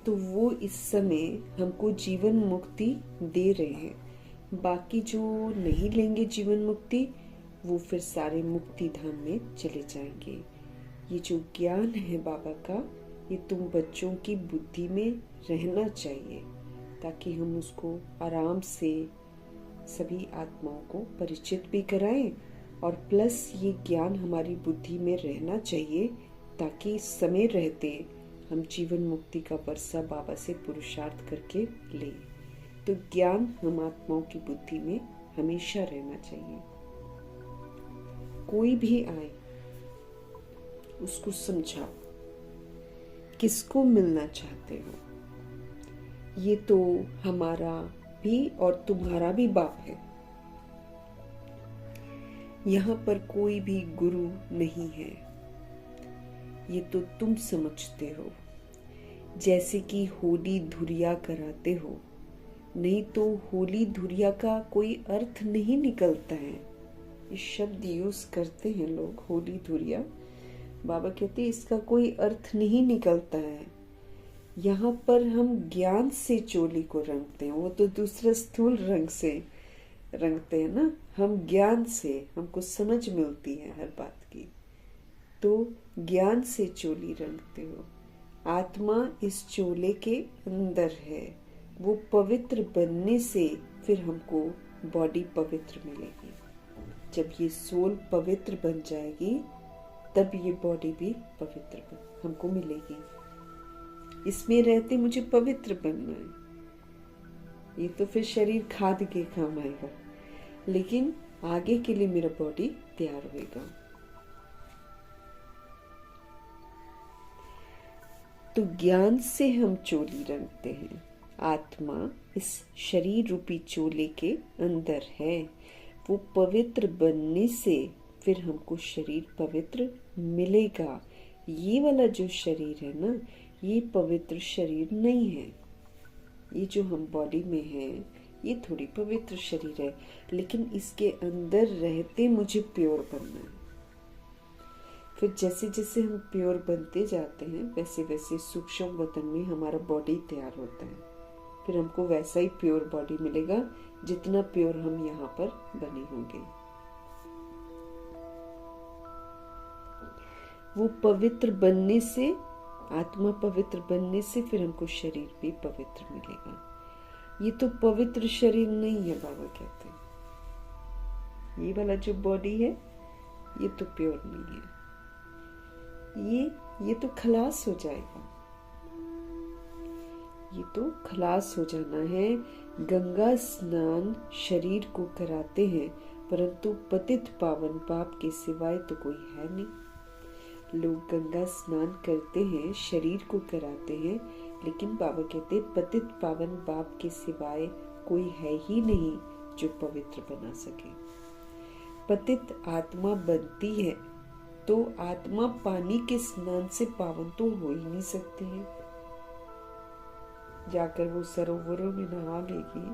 तो वो इस समय हमको जीवन मुक्ति दे रहे हैं। बाकी जो नहीं लेंगे जीवन मुक्ति, वो फिर सारे मुक्ति धाम में चले जाएंगे। ये जो ज्ञान है बाबा का, ये तुम बच्चों की बुद्धि में रहना चाहिए, ताकि हम उसको आराम से सभी आत्माओं को परिचित भी कराएं, और प्लस ये ज्ञान हमारी बुद्धि में रहना चाहिए, ताकि समय रहते हम जीवन मुक्ति का वर्षा बाबा से पुरुषार्थ करके लें। तो ज्ञान हम आत्माओं की बुद्धि में हमेशा रहना चाहिए। कोई भी आए उसको समझाओ किसको मिलना चाहते हो। ये तो हमारा भी और तुम्हारा भी बाप है। यहाँ पर कोई भी गुरु नहीं है, ये तो तुम समझते हो। जैसे कि होली धुरिया कराते हो, नहीं तो होली धुरिया का कोई अर्थ नहीं निकलता है। ये शब्द यूज करते हैं लोग, होली धुरिया। बाबा कहते हैं इसका कोई अर्थ नहीं निकलता है। यहाँ पर हम ज्ञान से चोली को रंगते हैं, वो तो दूसरा स्थूल रंग से रंगते हैं ना। हम ज्ञान से, हमको समझ मिलती है हर बात की, तो ज्ञान से चोली रंगते हो। आत्मा इस चोले के अंदर है, वो पवित्र बनने से फिर हमको बॉडी पवित्र मिलेगी। जब ये सोल पवित्र बन जाएगी तब ये बॉडी भी पवित्र हमको मिलेगी। इसमें रहते मुझे पवित्र बनना है, ये तो फिर शरीर खाद के काम आएगा, लेकिन आगे के लिए मेरा बॉडी तैयार होगा। तो ज्ञान से हम चोली रंगते हैं। आत्मा इस शरीर रूपी चोले के अंदर है, वो पवित्र बनने से फिर हमको शरीर पवित्र मिलेगा। ये वाला जो शरीर है ना, ये पवित्र शरीर नहीं है। ये जो हम बॉडी में है, ये थोड़ी पवित्र शरीर है, लेकिन इसके अंदर रहते मुझे प्योर बनना है। फिर जैसे जैसे हम प्योर बनते जाते हैं, वैसे वैसे सूक्ष्म वतन में हमारा बॉडी तैयार होता है। फिर हमको वैसा ही प्योर बॉडी मिलेगा जितना प्योर हम यहाँ पर बने होंगे। वो पवित्र बनने से, आत्मा पवित्र बनने से फिर हमको शरीर भी पवित्र मिलेगा। ये तो पवित्र शरीर नहीं है, बाबा कहते हैं। ये वाला जो बॉडी है ये तो प्योर नहीं है। ये तो खलास हो जाएगा, ये तो खलास हो जाना है। गंगा स्नान शरीर को कराते हैं, परंतु पतित पावन बाप के सिवाय तो कोई है नहीं। लोग गंगा स्नान करते हैं, शरीर को कराते हैं, लेकिन बाबा कहते पतित पावन बाप के सिवाय कोई है ही नहीं जो पवित्र बना सके। पतित आत्मा बनती है तो आत्मा पानी के स्नान से पावन तो हो ही नहीं सकती है। जाकर वो सरोवरों में नहा लेगी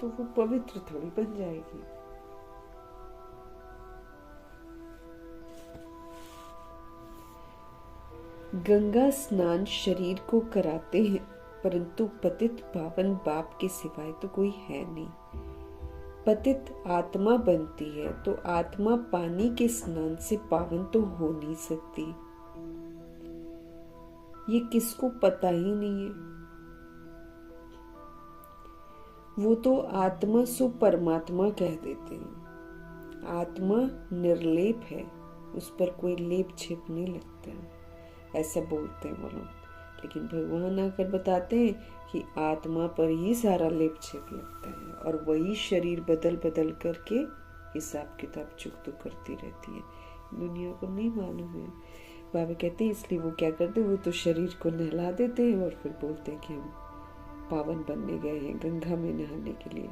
तो वो पवित्र थोड़ी बन जाएगी। गंगा स्नान शरीर को कराते हैं, परंतु पतित पावन बाप के सिवाय तो कोई है नहीं। पतित आत्मा बनती है तो आत्मा पानी के स्नान से पावन तो हो नहीं सकती। ये किसको पता ही नहीं है। वो तो आत्मा सो परमात्मा कह देते हैं। आत्मा निर्लेप है, उस पर कोई लेप छेप नहीं लगता है, ऐसा बोलते हैं वो लोग। लेकिन भगवान आकर बताते हैं कि आत्मा पर ही सारा लेप छेप लगता है, और वही शरीर बदल बदल करके हिसाब किताब चुक तो करती रहती है। दुनिया को नहीं मालूम है। बाबा कहते हैं इसलिए वो क्या करते हैं, वो तो शरीर को नहला देते हैं और फिर बोलते हैं कि हम पावन बनने गए हैं गंगा में नहाने के लिए।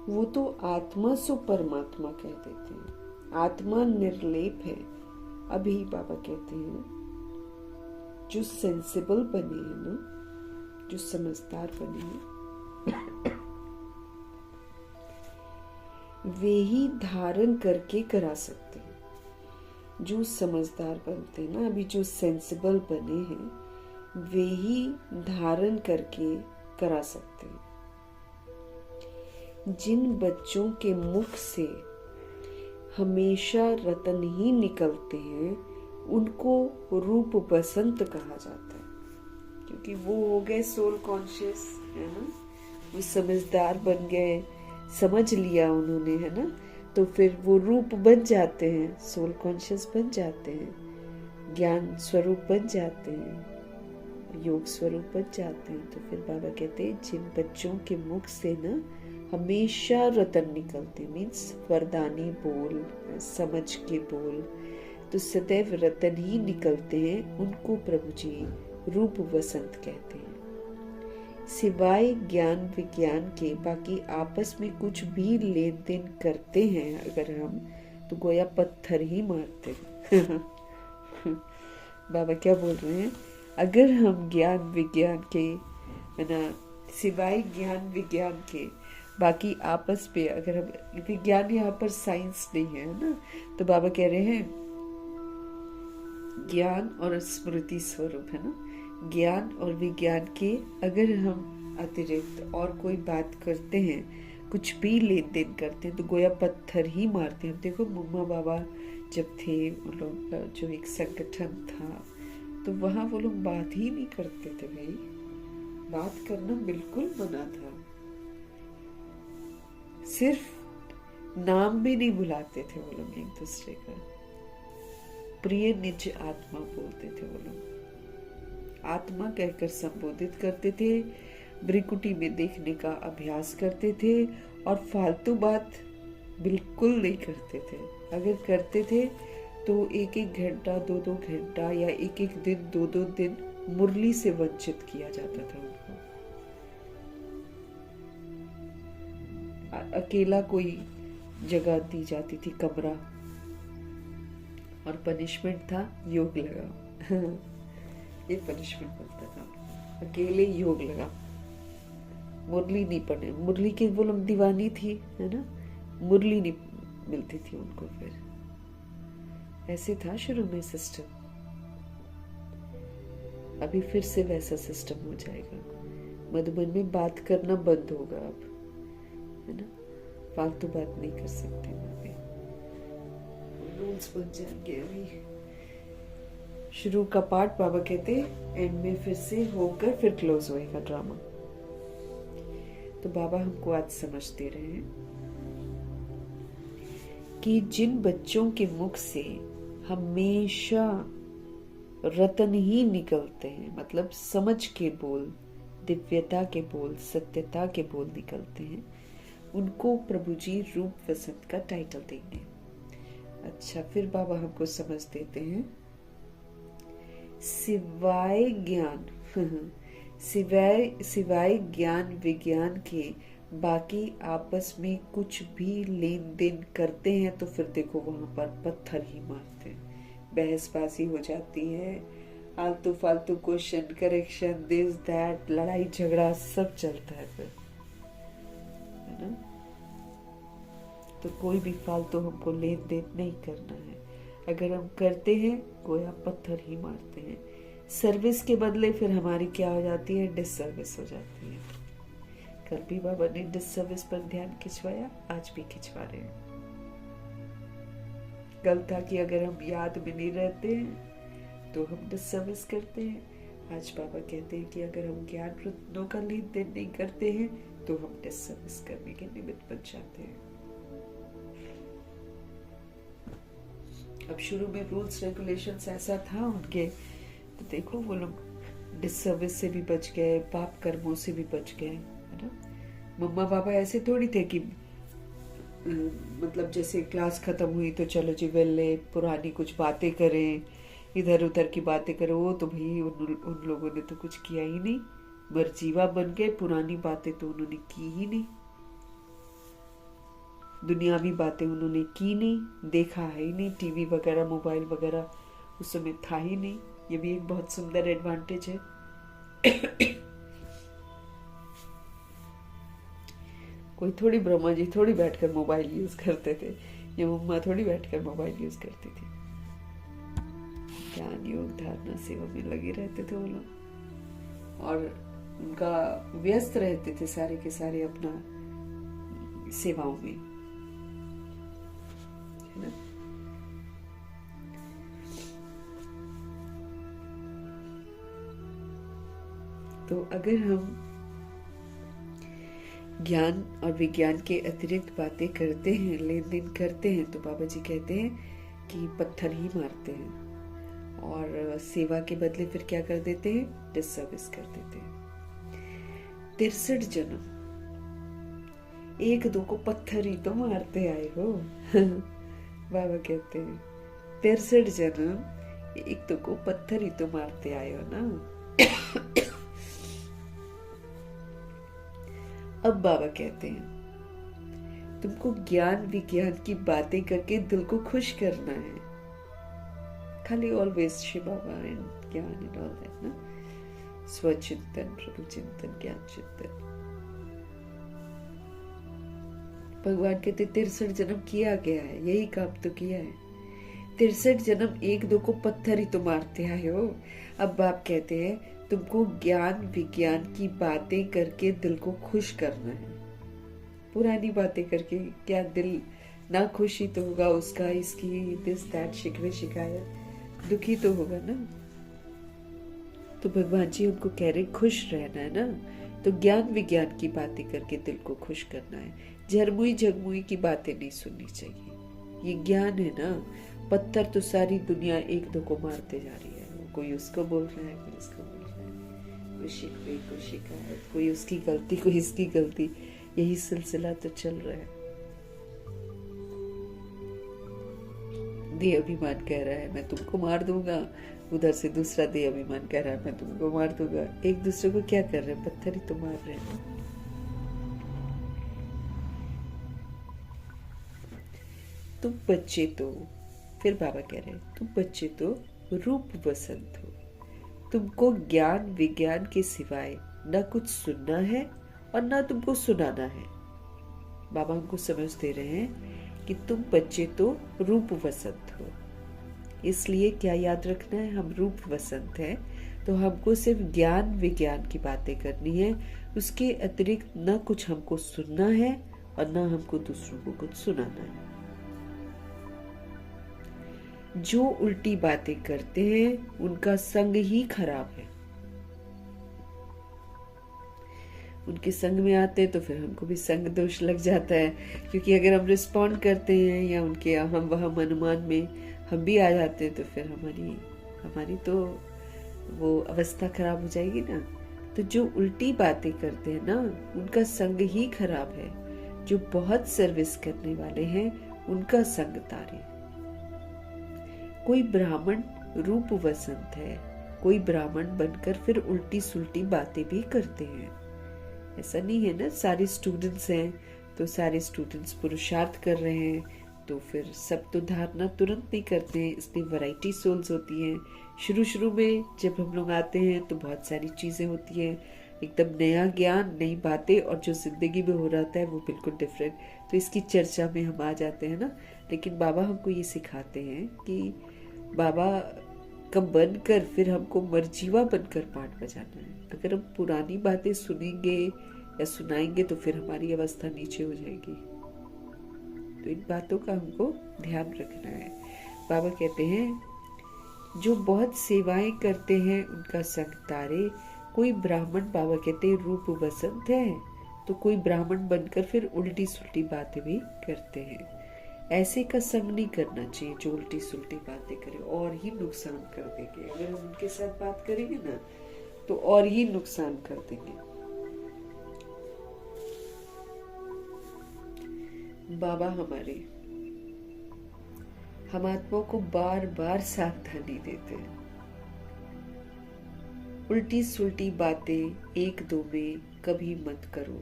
वो तो आत्मा सो परमात्मा कह देते हैं। आत्मा निर्लेप है। अभी बाबा कहते हैं जो सेंसिबल बने हैं ना, जो समझदार बने हैं, वे ही धारण करके करा सकते हैं। जो समझदार बनते हैं ना, अभी जो सेंसिबल बने हैं, वे ही धारण करके करा सकते हैं। जिन बच्चों के मुख से हमेशा रतन ही निकलते हैं, उनको रूप बसंत कहा जाता है, क्योंकि वो हो गए सोल कॉन्शियस, है ना। वो समझदार बन गए, समझ लिया उन्होंने, है ना। तो फिर वो रूप बन जाते हैं, सोल कॉन्शियस बन जाते हैं, ज्ञान स्वरूप बन जाते हैं। योग स्वरूप बन जाते हैं। तो फिर बाबा कहते हैं जिन बच्चों के मुख से ना हमेशा रतन निकलते, मीन्स वरदानी बोल, समझ के बोल, तो सदैव रतन ही निकलते हैं, उनको प्रभु जी रूप वसंत कहते हैं। सिवाय ज्ञान विज्ञान के बाकी आपस में कुछ भी लेन देन करते हैं अगर हम, तो गोया पत्थर ही मारते हैं। बाबा क्या बोल रहे हैं, अगर हम ज्ञान विज्ञान के, है ना, सिवाय ज्ञान विज्ञान के बाकी आपस पे, अगर हम, विज्ञान यहाँ पर साइंस नहीं है ना, तो बाबा कह रहे हैं ज्ञान और स्मृति स्वरूप, है ना, ज्ञान और विज्ञान के अगर हम अतिरिक्त और कोई बात करते हैं, कुछ भी लेन देन करते हैं, तो गोया पत्थर ही मारते हैं। देखो मम्मा बाबा जब थे, उन लोग का जो एक संगठन था, तो वहाँ वो लोग बात ही नहीं करते थे भाई, बात करना बिल्कुल मना था, सिर्फ नाम भी नहीं बुलाते थे वो लोग एक दूसरे का, प्रिय निज आत्मा बोलते थे वो लोग, आत्मा कहकर संबोधित करते थे, ब्रिकुटी में देखने का अभ्यास करते थे, और फालतू बात बिल्कुल नहीं करते थे। अगर करते थे तो एक एक घंटा, दो दो घंटा, या एक एक दिन, दो दो दिन मुरली से वंचित किया जाता था उनको। अकेला कोई जगह दी जाती थी, कमरा, और पनिशमेंट था योग लगाओ। ये पनिशमेंट बनता था, अकेले योग लगा, मुरली नहीं पढ़े, मुरली की वो लोग दीवानी थी, है ना, मुरली नहीं मिलती थी उनको। फिर ऐसे था शुरू में सिस्टम, अभी फिर से वैसा सिस्टम हो जाएगा। मधुबन में बात करना बंद होगा अब, है ना, फालतू बात नहीं कर सकते, वहां पे रूल्स बन जाएंगे। अभी शुरू का पार्ट बाबा कहते एंड में फिर से होकर फिर क्लोज होएगा ड्रामा। तो बाबा हमको आज समझ दे रहे हैं कि जिन बच्चों के मुख से हमेशा रतन ही निकलते हैं, मतलब समझ के बोल, दिव्यता के बोल, सत्यता के बोल निकलते हैं, उनको प्रभु जी रूप वसंत का टाइटल देंगे। अच्छा, फिर बाबा हमको समझ देते हैं, सिवाय ज्ञान सिवाय ज्ञान विज्ञान के बाकी आपस में कुछ भी लेन देन करते हैं, तो फिर देखो वहां पर पत्थर ही मारते हैं, बहसबाजी हो जाती है, आलतू फालतू क्वेश्चन, करेक्शन, दिस दैट, लड़ाई झगड़ा सब चलता है फिर, है ना। तो कोई भी फालतू हमको लेन देन नहीं करना है, अगर हम करते हैं गोया पत्थर ही मारते हैं। सर्विस के बदले फिर हमारी क्या हो जाती है, डिससर्विस हो जाती है। कल भी बाबा ने डिससर्विस पर ध्यान खिंचवाया, आज भी खिंचवा रहे हैं। कल था कि अगर हम याद में नहीं रहते हैं तो हम डिससर्विस करते हैं, आज बाबा कहते हैं कि अगर हम ज्ञान रत्नों का लेन देन नहीं करते हैं तो हम डिससर्विस करने के निमित्त बन जाते हैं। अब शुरू में रूल्स रेगुलेशंस ऐसा था उनके, तो देखो वो लोग डिससर्विस से भी बच गए, पाप कर्मों से भी बच गए, है ना। मम्मा पापा ऐसे थोड़ी थे कि मतलब जैसे क्लास खत्म हुई तो चलो जी वेले पुरानी कुछ बातें करें, इधर उधर की बातें करें। वो तो भाई उन लोगों ने तो कुछ किया ही नहीं, मरजीवा बन गए, पुरानी बातें तो उन्होंने की ही नहीं, दुनियावी बातें उन्होंने की नहीं, देखा है ही नहीं, टीवी वगैरह मोबाइल वगैरह उस समय था ही नहीं। ये भी एक बहुत सुंदर एडवांटेज है। कोई थोड़ी ब्रह्मा जी थोड़ी बैठकर मोबाइल यूज करते थे, ये मम्मा थोड़ी बैठकर मोबाइल यूज करती थी, ज्ञान योग धारणा सेवा में लगे रहते थे वो लोग, और उनका व्यस्त रहते थे सारे के सारे अपना सेवाओं में, है ना। तो अगर हम ज्ञान और विज्ञान के अतिरिक्त बातें करते हैं, लेन देन करते हैं, तो बाबा जी कहते हैं कि पत्थर ही मारते हैं। और सेवा के बदले फिर क्या कर देते हैं, डिसर्विस कर देते हैं। 63 जन्म, एक दो को पत्थर ही तो मारते आए हो। बाबा कहते हैं 63 जन्म, एक दो को पत्थर ही तो मारते आए हो ना। अब बाबा कहते हैं तुमको ज्ञान विज्ञान की बातें करके दिल को खुश करना है, खाली ऑलवेज शिव बाबा एंड ज्ञान एंड ऑल दैट ना, स्वचिंतन, प्रभु चिंतन, ज्ञान चिंतन। भगवान कहते 63 जन्म किया गया है, यही काम तो किया है। 63 जन्म एक दो को पत्थर ही तो मारते आए हो। अब बाप कहते हैं तुमको ज्ञान विज्ञान की बातें करके दिल को खुश करना है। पुरानी बातें करके क्या दिल ना खुशी तो होगा उसका, इसकी दिस दैट शिकवे शिकायत, दुखी तो होगा ना। तो भगवान जी उनको कह रहे खुश रहना है ना, तो ज्ञान विज्ञान की बातें करके दिल को खुश करना है। झरमुई झगमुई की बातें नहीं सुननी चाहिए। ये ज्ञान है ना, पत्थर तो सारी दुनिया एक दो को मारते जा रही है, कोई उसको बोल रहा है, कोई इसको बोल रहा है, कोई शिकवे कोई शिकायत, कोई उसकी गलती कोई इसकी गलती, यही सिलसिला तो चल रहा है। देह अभिमान कह रहा है मैं तुमको मार दूंगा, उधर से दूसरा देह अभिमान कह रहा है मैं तुमको मार दूंगा। एक दूसरे को क्या कर रहे हैं, पत्थर ही तो मार रहे हैं। तुम बच्चे तो, फिर बाबा कह रहे हैं तुम बच्चे तो रूप वसंत हो, तुमको ज्ञान विज्ञान के सिवाय न कुछ सुनना है और ना तुमको सुनाना है। बाबा हमको समझ दे रहे हैं कि तुम बच्चे तो रूप वसंत हो, इसलिए क्या याद रखना है, हम रूप वसंत हैं, तो हमको सिर्फ ज्ञान विज्ञान की बातें करनी है, उसके अतिरिक्त न कुछ हमको सुनना है और न हमको दूसरों को कुछ सुनाना है। जो उल्टी बातें करते हैं उनका संग ही खराब है। उनके संग में आते हैं तो फिर हमको भी संग दोष लग जाता है, क्योंकि अगर हम रिस्पॉन्ड करते हैं या उनके हम वह अनुमान में हम भी आ जाते हैं तो फिर हमारी तो वो अवस्था खराब हो जाएगी ना। तो जो उल्टी बातें करते हैं ना उनका संग ही खराब है। जो बहुत सर्विस करने वाले हैं उनका संग तारे। कोई ब्राह्मण रूप वसंत है, कोई ब्राह्मण बनकर फिर उल्टी सुल्टी बातें भी करते हैं। ऐसा नहीं है ना सारे स्टूडेंट्स हैं तो सारे स्टूडेंट्स पुरुषार्थ कर रहे हैं, तो फिर सब तो धारणा तुरंत नहीं करते हैं, इसलिए वैरायटी सोल्स होती हैं। शुरू में जब हम लोग आते हैं तो बहुत सारी चीजें होती हैं, एकदम नया ज्ञान, नई बातें, और जो जिंदगी में हो रहा है वो बिल्कुल डिफरेंट। तो इसकी चर्चा में हम आ जाते हैं ना। लेकिन बाबा हमको ये सिखाते हैं कि बाबा का बनकर फिर हमको मर्जीवा बनकर पाठ बजाना है। अगर हम पुरानी बातें सुनेंगे या सुनाएंगे तो फिर हमारी अवस्था नीचे हो जाएगी। तो इन बातों का हमको ध्यान रखना है। बाबा कहते हैं जो बहुत सेवाएं करते हैं उनका संग तारे। कोई ब्राह्मण, बाबा कहते हैं रूप वसंत है, तो कोई ब्राह्मण बनकर फिर उल्टी सुल्टी बातें भी करते हैं। ऐसे का संग नहीं करना चाहिए जो उल्टी सुल्टी बातें करे, और ही नुकसान कर देंगे। अगर हम उनके साथ बात करेंगे ना तो और ही नुकसान कर देंगे। बाबा हम आत्माओं को बार बार सावधानी देते हैं, उल्टी सुल्टी बातें एक दो में कभी मत करो,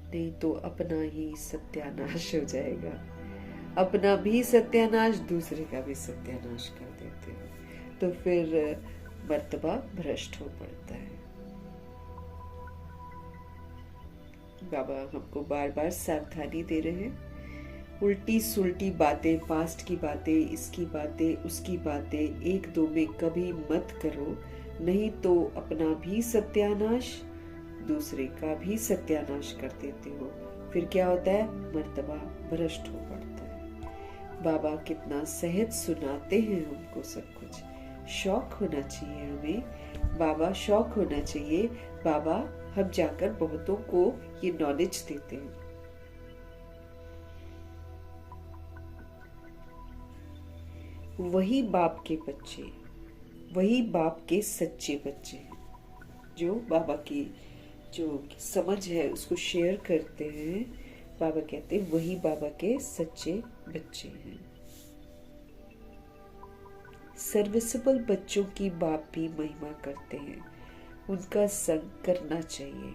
नहीं तो अपना ही सत्यानाश हो जाएगा। अपना भी सत्यानाश, दूसरे का भी सत्यानाश कर देते हैं, तो फिर मर्तबा भ्रष्ट हो पड़ता है। बाबा हमको बार बार सावधानी दे रहे हैं, उल्टी सुल्टी बातें, पास्ट की बातें, इसकी बातें, उसकी बातें एक दो में कभी मत करो, नहीं तो अपना भी सत्यानाश, दूसरे का भी सत्यानाश कर देते हो। फिर क्या होता है, मर्तबा भ्रष्ट हो पड़ता है। बाबा कितना सहज सुनाते हैं हमको सब कुछ। शौक होना चाहिए हमें, बाबा शौक होना चाहिए। बाबा हम जाकर बहुतों को ये नॉलेज देते हैं। वही बाप के बच्चे, वही बाप के सच्चे बच्चे हैं, जो बाबा की जो समझ है उसको शेयर करते हैं। बाबा कहते हैं वही बाबा के सच्चे बच्चे हैं। सर्विसेबल बच्चों की बाप भी महिमा करते हैं, उनका संग करना चाहिए।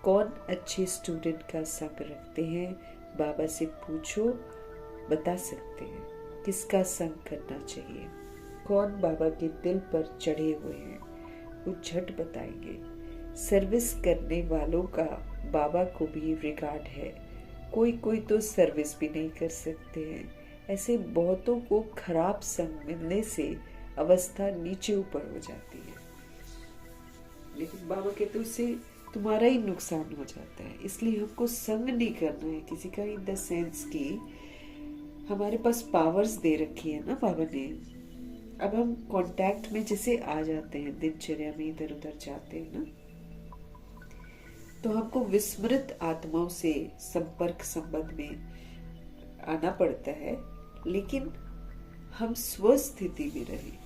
कौन अच्छे स्टूडेंट का संग रखते हैं, बाबा से पूछो, बता सकते हैं किसका संग करना चाहिए। कौन बाबा के दिल पर चढ़े हुए हैं, वो झट बताएंगे। सर्विस करने वालों का बाबा को भी रिगार्ड है। कोई कोई तो सर्विस भी नहीं कर सकते हैं। ऐसे बहुतों को खराब संग मिलने से अवस्था नीचे ऊपर हो जाती है, लेकिन बाबा कहते उससे तुम्हारा ही नुकसान हो जाता है। इसलिए हमको संग नहीं करना है किसी का, इन द सेंस की हमारे पास पावर्स दे रखी है ना बाबा ने। अब हम कांटेक्ट में जैसे आ जाते हैं, दिनचर्या में इधर उधर जाते हैं ना, तो हमको विस्मृत आत्माओं से संपर्क संबंध में आना पड़ता है, लेकिन हम स्वस्थिति में रहें।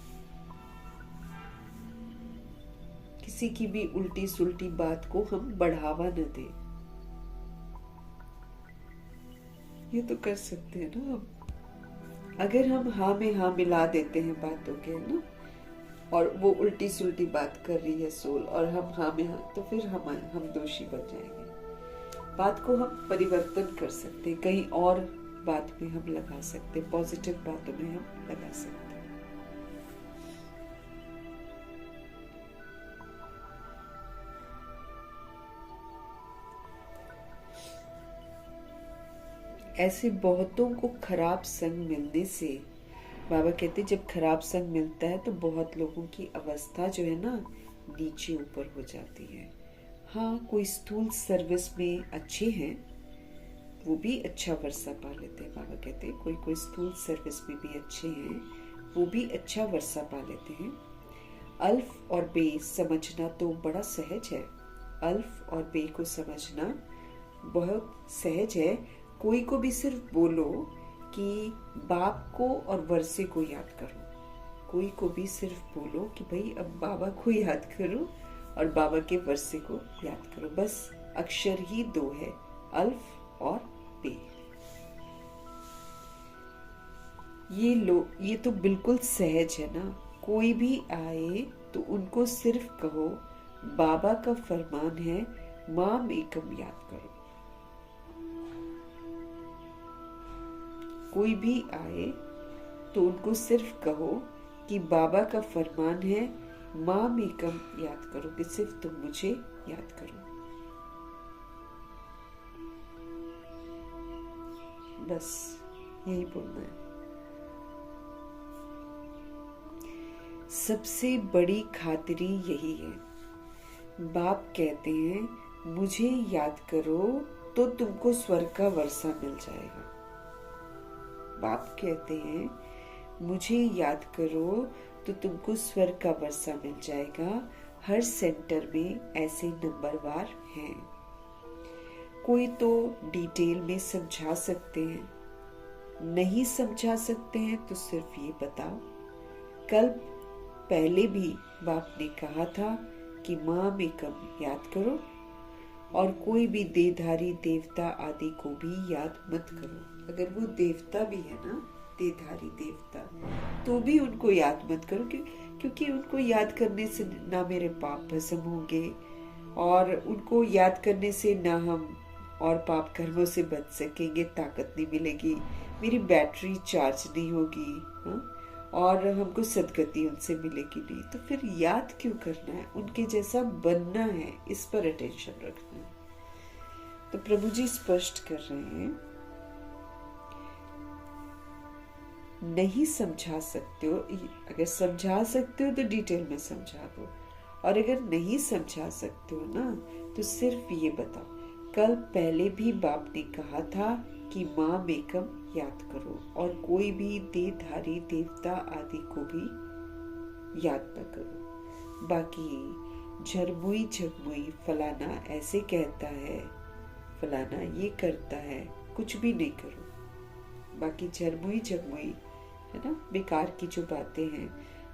किसी की भी उल्टी सुल्टी बात को हम बढ़ावा न दें। ये तो कर सकते हैं ना हम, अगर हम हाँ में हाँ मिला देते हैं बातों के ना, और वो उल्टी सुल्टी बात कर रही है सोल और हम हाँ में हाँ, तो फिर हम दोषी बन जाएंगे। बात को हम परिवर्तन कर सकते हैं, कहीं और बात में हम लगा सकते हैं, पॉजिटिव बातों में हम लगा सकते हैं। ऐसे बहुतों को खराब संग मिलने से बाबा कहते जब खराब संग मिलता है तो बहुत लोगों की अवस्था जो है ना नीचे ऊपर हो जाती है। हाँ, कोई स्थूल सर्विस में अच्छे हैं, वो भी अच्छा वर्षा पा लेते हैं। बाबा कहते हैं कोई कोई स्थूल सर्विस में भी अच्छे हैं, वो भी अच्छा वर्षा पा लेते हैं। अल्फ और बे समझना तो बड़ा सहज है। अल्फ और बे को समझना बहुत सहज है। कोई को भी सिर्फ बोलो कि बाप को और वर्षे को याद करो। कोई को भी सिर्फ बोलो कि भाई अब बाबा को याद करो और बाबा के वर्षे को याद करो। बस अक्षर ही दो है, अल्फ और बे। ये तो बिल्कुल सहज है ना। कोई भी आए तो उनको सिर्फ कहो बाबा का फरमान है, माम एकम याद करो। कोई भी आए तो उनको सिर्फ कहो कि बाबा का फरमान है, माम एकम याद करो, कि सिर्फ तुम मुझे याद करो। बस यही बोलना है। सबसे बड़ी खातिरी यही है। बाप कहते हैं मुझे याद करो तो तुमको स्वर्ग का वर्षा मिल जाएगा। बाप कहते हैं मुझे याद करो तो तुमको स्वर्ग का वर्षा मिल जाएगा। हर सेंटर में ऐसे नंबरवार हैं। कोई तो डिटेल में समझा सकते हैं, नहीं समझा सकते हैं तो सिर्फ ये बताओ। कल पहले भी बाप ने कहा था कि माम एकम याद करो, और कोई भी देहधारी देवता आदि को भी याद मत करो। अगर वो देवता भी है ना, देहधारी देवता, तो भी उनको याद मत करो, क्योंकि उनको याद करने से ना मेरे पाप भस्म होंगे, और उनको याद करने से ना हम और पाप कर्मों से बच सकेंगे, ताकत नहीं मिलेगी, मेरी बैटरी चार्ज नहीं होगी, हाँ? और हमको सदगति उनसे मिलेगी नहीं। तो फिर याद क्यों करना है? उनके जैसा बनना है, इस पर अटेंशन रखना है। तो प्रभु जी स्पष्ट कर रहे हैं, नहीं समझा सकते हो, अगर समझा सकते हो तो डिटेल में समझा दो, और अगर नहीं समझा सकते हो ना तो सिर्फ ये बताओ कल पहले भी बाप ने कहा था कि माम एकम याद करो, और कोई भी देहधारी देवता आदि को भी याद न करो। बाकी झरमुई झगमुई फलाना ऐसे कहता है, फलाना ये करता है, कुछ भी नहीं करो। बाकी झरमुई झगमुई है ना। बेकार की जो बातें हैं,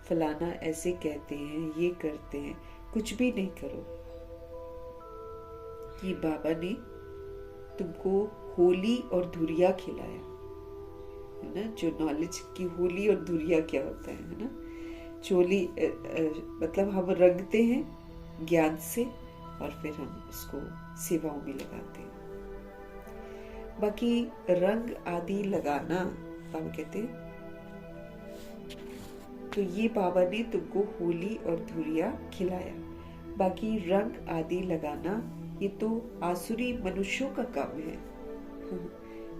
फलाना ऐसे कहते हैं, ये करते हैं, कुछ भी नहीं करो। कि बाबा ने तुमको होली और धुरिया खिलाया, है ना। जो नॉलेज की होली और धुरिया क्या होता है ना। चोली मतलब हम रंगते हैं ज्ञान से और फिर हम उसको सेवाओं में लगाते हैं। बाकी रंग आदि लगाना बाबा कहते हैं, तो ये बाबा ने तुमको होली और धुरिया खिलाया। बाकी रंग आदि लगाना ये तो आसुरी मनुष्यों का काम है।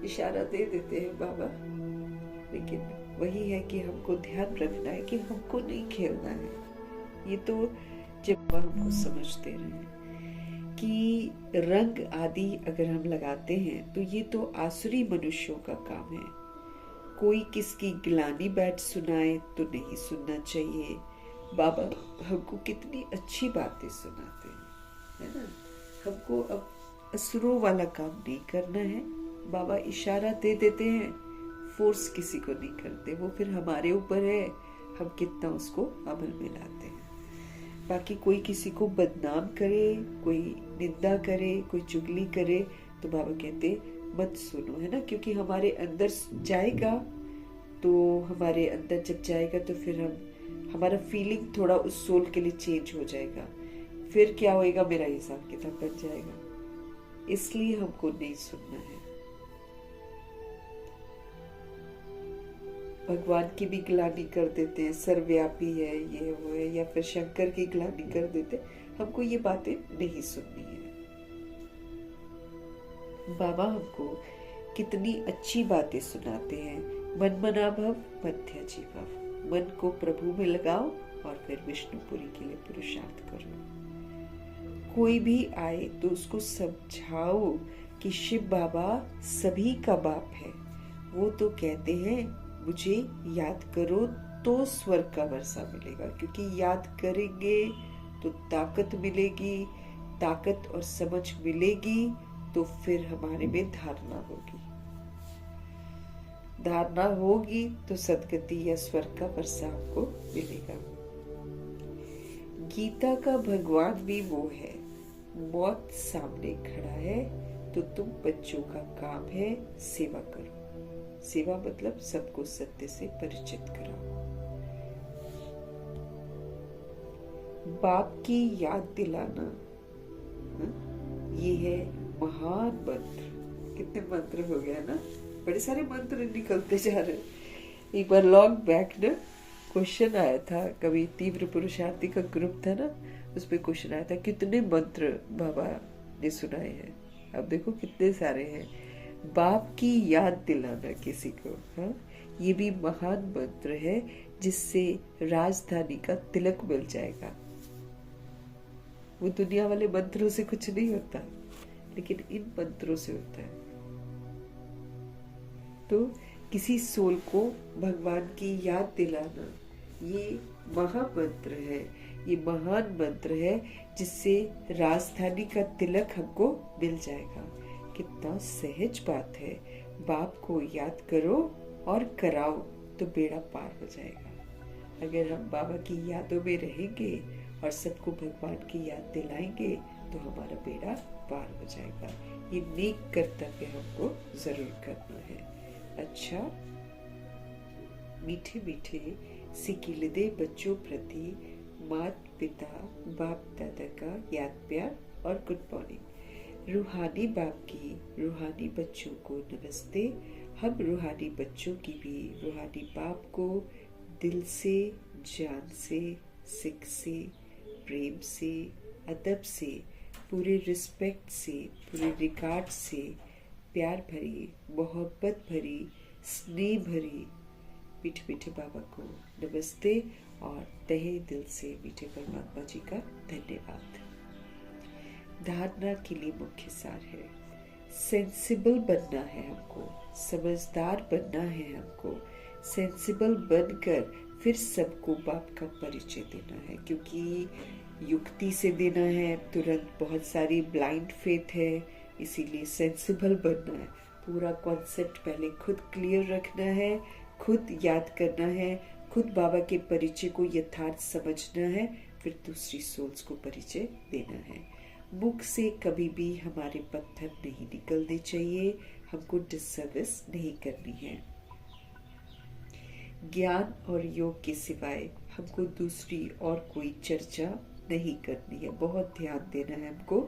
इशारा दे देते हैं बाबा, लेकिन वही है कि हमको ध्यान रखना है कि हमको नहीं खेलना है। ये तो जब हमको समझते रहे कि रंग आदि अगर हम लगाते हैं तो ये तो आसुरी मनुष्यों का काम है। कोई किसकी गिलानी बैठ सुनाए तो नहीं सुनना चाहिए। बाबा हमको कितनी अच्छी बातें सुनाते हैं, है ना। हमको अब असुरों वाला काम नहीं करना है। बाबा इशारा दे देते हैं, फोर्स किसी को नहीं करते। वो फिर हमारे ऊपर है, हम कितना उसको अमल में लाते हैं। बाकी कोई किसी को बदनाम करे, कोई निंदा करे, कोई चुगली करे, तो बाबा कहते मत सुनो, है ना। क्योंकि हमारे अंदर जाएगा, तो हमारे अंदर जब जाएगा तो फिर हमारा फीलिंग थोड़ा उस सोल के लिए चेंज हो जाएगा। फिर क्या होएगा, मेरा हिसाब किताब बन जाएगा। इसलिए हमको नहीं सुनना है। भगवान की भी ग्लानि कर देते हैं, सर्वव्यापी है, ये वो है, या फिर शंकर की ग्लानि कर देते। हमको ये बातें नहीं सुननी है। बाबा हमको कितनी अच्छी बातें सुनाते हैं। मन मना भव मन त्याजी भव। मन को प्रभु में लगाओ और फिर विष्णुपुरी के लिए पुरुषार्थ करो। कोई भी आए तो उसको समझाओ कि शिव बाबा सभी का बाप है। वो तो कहते हैं मुझे याद करो तो स्वर्ग का वर्षा मिलेगा, क्योंकि याद करेंगे तो ताकत मिलेगी, ताकत और समझ मिलेगी तो फिर हमारे में धारणा होगी। धारणा होगी तो सदगति या स्वर्ग का वर्षा हमको मिलेगा। गीता का भगवान भी वो है। मौत सामने खड़ा है तो तुम बच्चों का काम है सेवा करो। सेवा मतलब सबको सत्य से परिचित कराओ। बाप की याद दिलाना, ये है महान मंत्र। कितने मंत्र हो गया ना, बड़े सारे मंत्र निकलते जा रहे। एक बार लॉन्ग बैक ना क्वेश्चन आया था, कभी तीव्र पुरुषार्थी का ग्रुप था ना, उसमें क्वेश्चन आया था कितने मंत्र बाबा ने सुनाए हैं। अब देखो कितने सारे हैं। बाप की याद दिलाना किसी को, हाँ, ये भी महान मंत्र है, जिससे राजधानी का तिलक मिल जाएगा। वो दुनिया वाले मंत्रों से कुछ नहीं होता, लेकिन इन मंत्रों से होता है। तो किसी सोल को भगवान की याद दिलाना, ये महामंत्र है, ये महान मंत्र है, जिससे राजधानी का तिलक हमको मिल जाएगा। कितना सहज बात है। बाप को याद करो और कराओ तो बेड़ा पार हो जाएगा। अगर हम बाबा की यादों में रहेंगे और सबको भगवान की याद दिलाएंगे तो हमारा बेड़ा पार हो जाएगा। ये नेक कर्तव्य हमको जरूर करना है। अच्छा, मीठे मीठे सिकिलदे बच्चों प्रति माता पिता बाप दादा का याद प्यार और गुड मॉर्निंग। रूहानी बाप की रूहानी बच्चों को नमस्ते। हम रूहानी बच्चों की भी रूहानी बाप को दिल से, जान से, सिक से, प्रेम से, अदब से, पूरे रिस्पेक्ट से, पूरे रिगार्ड से, प्यार भरी, मोहब्बत भरी, स्नेह भरी मीठे मीठे बाबा को नमस्ते और तहे दिल से मीठे परमात्मा जी का धन्यवाद। धारणा के लिए मुख्य सार है, सेंसिबल बनना है हमको, समझदार बनना है हमको। सेंसिबल बनकर फिर सबको बाप का परिचय देना है, क्योंकि युक्ति से देना है तुरंत, बहुत सारी ब्लाइंड फेथ है, इसीलिए सेंसिबल बनना है। पूरा कॉन्सेप्ट पहले खुद क्लियर रखना है, खुद याद करना है, खुद बाबा के परिचय को यथार्थ समझना है, फिर दूसरी सोल्स को परिचय देना है। मुख से कभी भी हमारे पत्थर नहीं निकलने चाहिए, हमको डिसर्विस नहीं करनी है। ज्ञान और योग के सिवाय हमको दूसरी और कोई चर्चा नहीं करनी है। बहुत ध्यान देना है हमको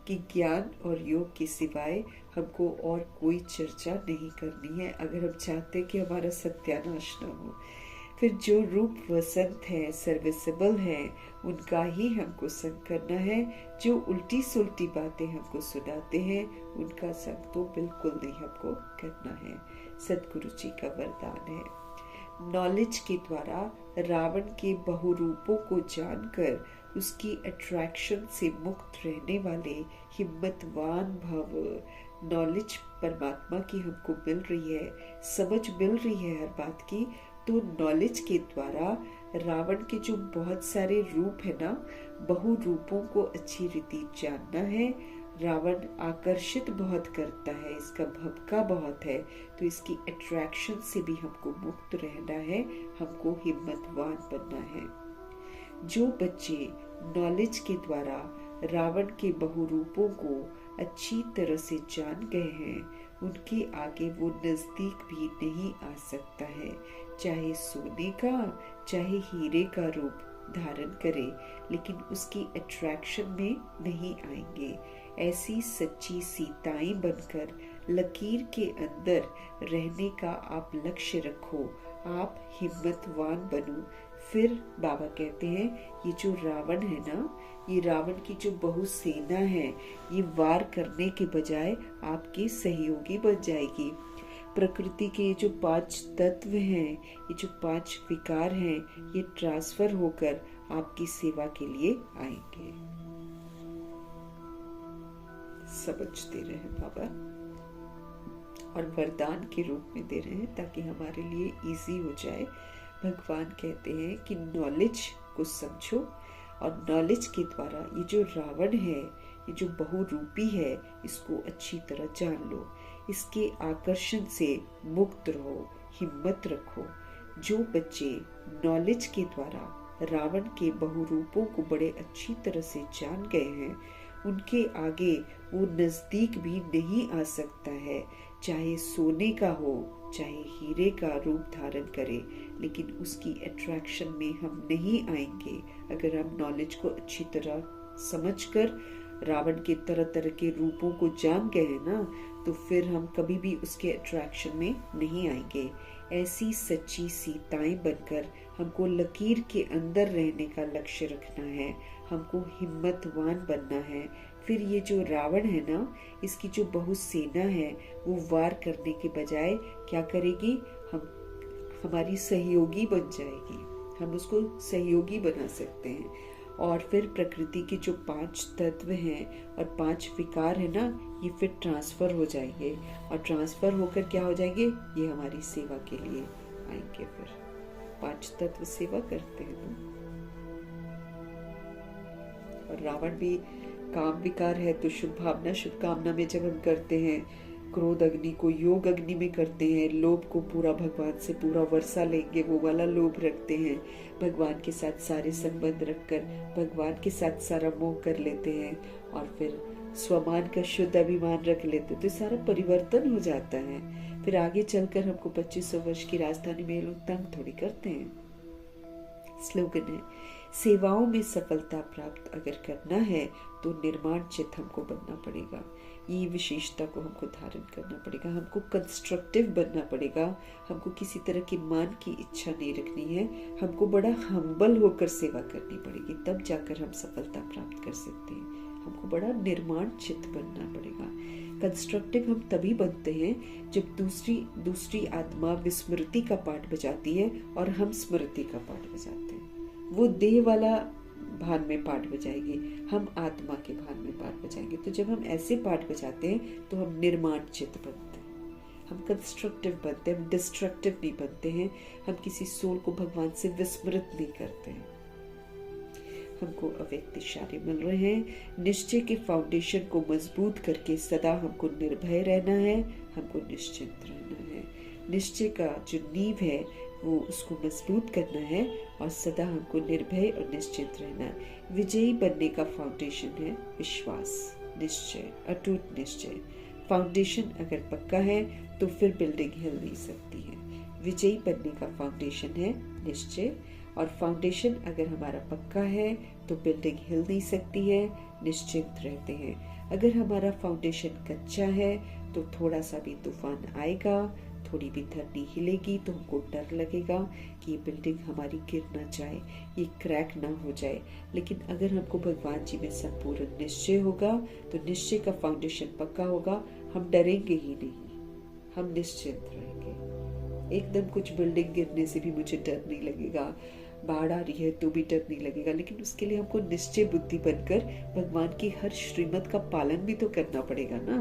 कि ज्ञान और योग के सिवाय हमको और कोई चर्चा नहीं करनी है, अगर हम चाहते हैं कि हमारा सत्यानाश न हो। फिर जो रूप वसंत है, सर्विसेबल है, उनका ही हमको संग करना है। जो उल्टी सुल्टी बातें हमको सुनाते हैं, उनका संग तो बिल्कुल नहीं हमको करना है। सदगुरु जी का वरदान है। नॉलेज के द्वारा रावण के बहुरूपों को जानकर उसकी अट्रैक्शन से मुक्त रहने वाले हिम्मतवान भव। नॉलेज परमात्मा की हमको मिल रही है, समझ मिल रही है हर बात की, तो नॉलेज के द्वारा रावण के जो बहुत सारे रूप है ना, बहुरूपों को अच्छी रीति जानना है। रावण आकर्षित बहुत करता है, इसका भपका बहुत है, तो इसकी अट्रैक्शन से भी हमको मुक्त रहना है, हमको हिम्मतवान बनना है। जो बच्चे नॉलेज के द्वारा रावण के बहुरूपों को अच्छी तरह से जान गए हैं, उनके आगे वो नजदीक भी नहीं आ सकता है। चाहे सोने का चाहे हीरे का रूप धारण करे, लेकिन उसकी अट्रैक्शन में नहीं आएंगे। ऐसी सच्ची सीताएं बनकर लकीर के अंदर रहने का आप लक्ष्य रखो, आप हिम्मतवान बनो। फिर बाबा कहते हैं ये जो रावण है ना, ये रावण की जो बहुसेना है, ये वार करने के बजाय आपकी सहयोगी बन जाएगी। प्रकृति के जो 5 तत्व हैं, ये जो 5 विकार हैं, ये ट्रांसफर होकर आपकी सेवा के लिए आएंगे। समझते रहे बाबा, और वरदान के रूप में दे रहे हैं ताकि हमारे लिए इजी हो जाए। भगवान कहते हैं कि नॉलेज को समझो, और नॉलेज के द्वारा ये जो रावण है, ये जो बहुरूपी है, इसको अच्छी तरह जान लो। इसके आकर्षण से मुक्त रहो, हिम्मत रखो। जो बच्चे नॉलेज के द्वारा रावण के बहुरूपों को बड़े अच्छी तरह से जान गए हैं, उनके आगे वो नजदीक भी नहीं आ सकता है। चाहे सोने का हो, चाहे हीरे का रूप धारण करे, लेकिन उसकी अट्रैक्शन में हम नहीं आएंगे। अगर हम नॉलेज को अच्छी तरह समझकर रावण के तरह तरह के रूपों को जान गए हैं ना, तो फिर हम कभी भी उसके अट्रैक्शन में नहीं आएंगे। ऐसी सच्ची सीताएं बनकर हमको लकीर के अंदर रहने का लक्ष्य रखना है, हमको हिम्मतवान बनना है। फिर ये जो रावण है ना, इसकी जो बहुसेना है, वो वार करने के बजाय क्या करेगी, हमारी सहयोगी बन जाएगी। हम उसको सहयोगी बना सकते हैं। और फिर प्रकृति के जो 5 तत्व हैं और 5 विकार है ना, ये फिर ट्रांसफर हो जाएंगे, और ट्रांसफर होकर क्या हो जाएंगे, ये हमारी सेवा के लिए आएंगे। फिर 5 तत्व सेवा करते हैं ना। और रावण भी काम विकार है, तो शुभ भावना शुभ कामना में जब हम करते हैं, क्रोध अग्नि को योग अग्नि में करते हैं, लोभ को पूरा भगवान से पूरा वर्षा लेंगे, वो वाला लोभ रखते हैं, भगवान के साथ सारे संबंध रखकर भगवान के साथ सारा मोह कर लेते हैं, और फिर स्वमान का शुद्ध अभिमान रख लेते हैं, तो सारा परिवर्तन हो जाता है। फिर आगे चलकर हमको 2500 वर्ष की राजधानी में लोग तंग थोड़ी करते हैं। स्लोगन है, सेवाओं में सफलता प्राप्त अगर करना है तो निर्माण चित्त हमको बनना पड़ेगा। ये विशेषता को हमको धारण करना पड़ेगा, हमको कंस्ट्रक्टिव बनना पड़ेगा, हमको किसी तरह की मान की इच्छा नहीं रखनी है, हमको बड़ा हम्बल होकर सेवा करनी पड़ेगी, तब जाकर हम सफलता प्राप्त कर सकते हैं। हमको बड़ा निर्माण चित्त बनना पड़ेगा। कंस्ट्रक्टिव हम तभी बनते हैं जब दूसरी आत्मा विस्मृति का पाठ बजाती है और हम स्मृति का पाठ बजाते हैं। वो देह वाला भान में पाठ बजाएगी, हम आत्मा के भान में पाठ बजाएंगे। तो जब हम ऐसे पाठ बजाते हैं तो हम निर्माण चित्त बनते हैं, हम कंस्ट्रक्टिव बनते हैं, हम डिस्ट्रक्टिव नहीं बनते हैं, हम किसी सोल को भगवान से विस्मृत नहीं करते हैं। हमको अव्यक्त इशारे मिल रहे हैं। निश्चय के फाउंडेशन को मजबूत करके सदा हमको निर्भय रहना है, हमको निश्चिंत रहना है। निश्चय का जो नींव है वो उसको मजबूत करना है और सदा हमको निर्भय और निश्चिंत रहना है। विजयी बनने का फाउंडेशन है विश्वास, निश्चय, अटूट निश्चय। फाउंडेशन अगर पक्का है तो फिर बिल्डिंग हिल नहीं सकती है। विजयी बनने का फाउंडेशन है निश्चय, और फाउंडेशन अगर हमारा पक्का है तो बिल्डिंग हिल नहीं सकती है, निश्चिंत रहते हैं। अगर हमारा फाउंडेशन कच्चा है तो थोड़ा सा भी तूफान आएगा, थोड़ी भी धरती हिलेगी तो हमको डर लगेगा कि ये बिल्डिंग हमारी गिर ना जाए, ये क्रैक ना हो जाए। लेकिन अगर हमको भगवान जी में संपूर्ण निश्चय होगा तो निश्चय का फाउंडेशन पक्का होगा, हम डरेंगे ही नहीं, हम निश्चिंत रहेंगे। एकदम कुछ बिल्डिंग गिरने से भी मुझे डर नहीं लगेगा, बाढ़ आ रही है तो भी डर नहीं लगेगा, लेकिन उसके लिए हमको निश्चय बुद्धि बनकर भगवान की हर श्रीमत का पालन भी तो करना पड़ेगा ना।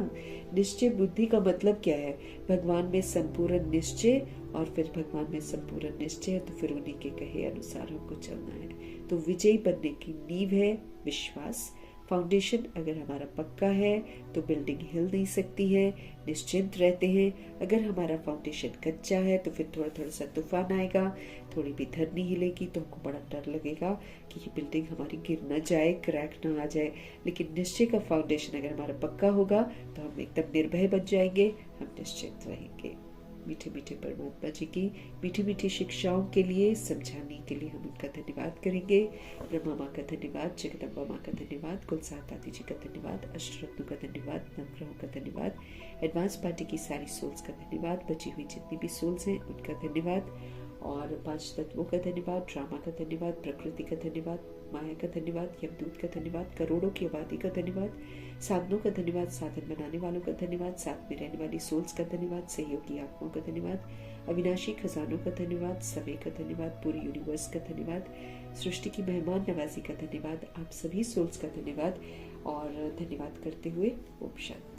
निश्चय बुद्धि का मतलब क्या है? भगवान में संपूर्ण निश्चय, और फिर भगवान में संपूर्ण निश्चय है तो फिर उन्हीं के कहे अनुसार हमको चलना है। तो विजयी बनने की नींव है विश्वास। फाउंडेशन अगर हमारा पक्का है तो बिल्डिंग हिल नहीं सकती है, निश्चिंत रहते हैं। अगर हमारा फाउंडेशन कच्चा है तो फिर थोड़ा थोड़ा सा तूफान आएगा, थोड़ी भी धरनी हिलेगी तो हमको बड़ा डर लगेगा कि ये बिल्डिंग हमारी गिर ना जाए, क्रैक ना आ जाए। लेकिन निश्चय का फाउंडेशन अगर हमारा पक्का होगा तो हम एकदम निर्भय बन जाएंगे, हम निश्चिंत रहेंगे। मीठे मीठे परमात्मा जी की मीठी मीठी शिक्षाओं के लिए, समझाने के लिए हम उनका धन्यवाद करेंगे। ब्रह्मा माँ का धन्यवाद, जगदम्बा माँ का धन्यवाद, कुलसात दादी जी का धन्यवाद, अष्टरत्नों का धन्यवाद, नवग्रहों का धन्यवाद, एडवांस पार्टी की सारी सोल्स का धन्यवाद, बची हुई जितनी भी सोल्स हैं उनका धन्यवाद, और 5 तत्वों का धन्यवाद, ड्रामा का धन्यवाद, प्रकृति का धन्यवाद, माया का धन्यवाद, यमदूत का धन्यवाद, करोड़ों की आबादी का धन्यवाद, साधनों का धन्यवाद, साधन बनाने वालों का धन्यवाद, साथ में रहने वाली सोल्स का धन्यवाद, सहयोगी आत्माओं का धन्यवाद, अविनाशी खजानों का धन्यवाद, समय का धन्यवाद, पूरी यूनिवर्स का धन्यवाद, सृष्टि की मेहमान नवाजी का धन्यवाद, आप सभी सोल्स का धन्यवाद। और धन्यवाद करते हुए ओम शांति।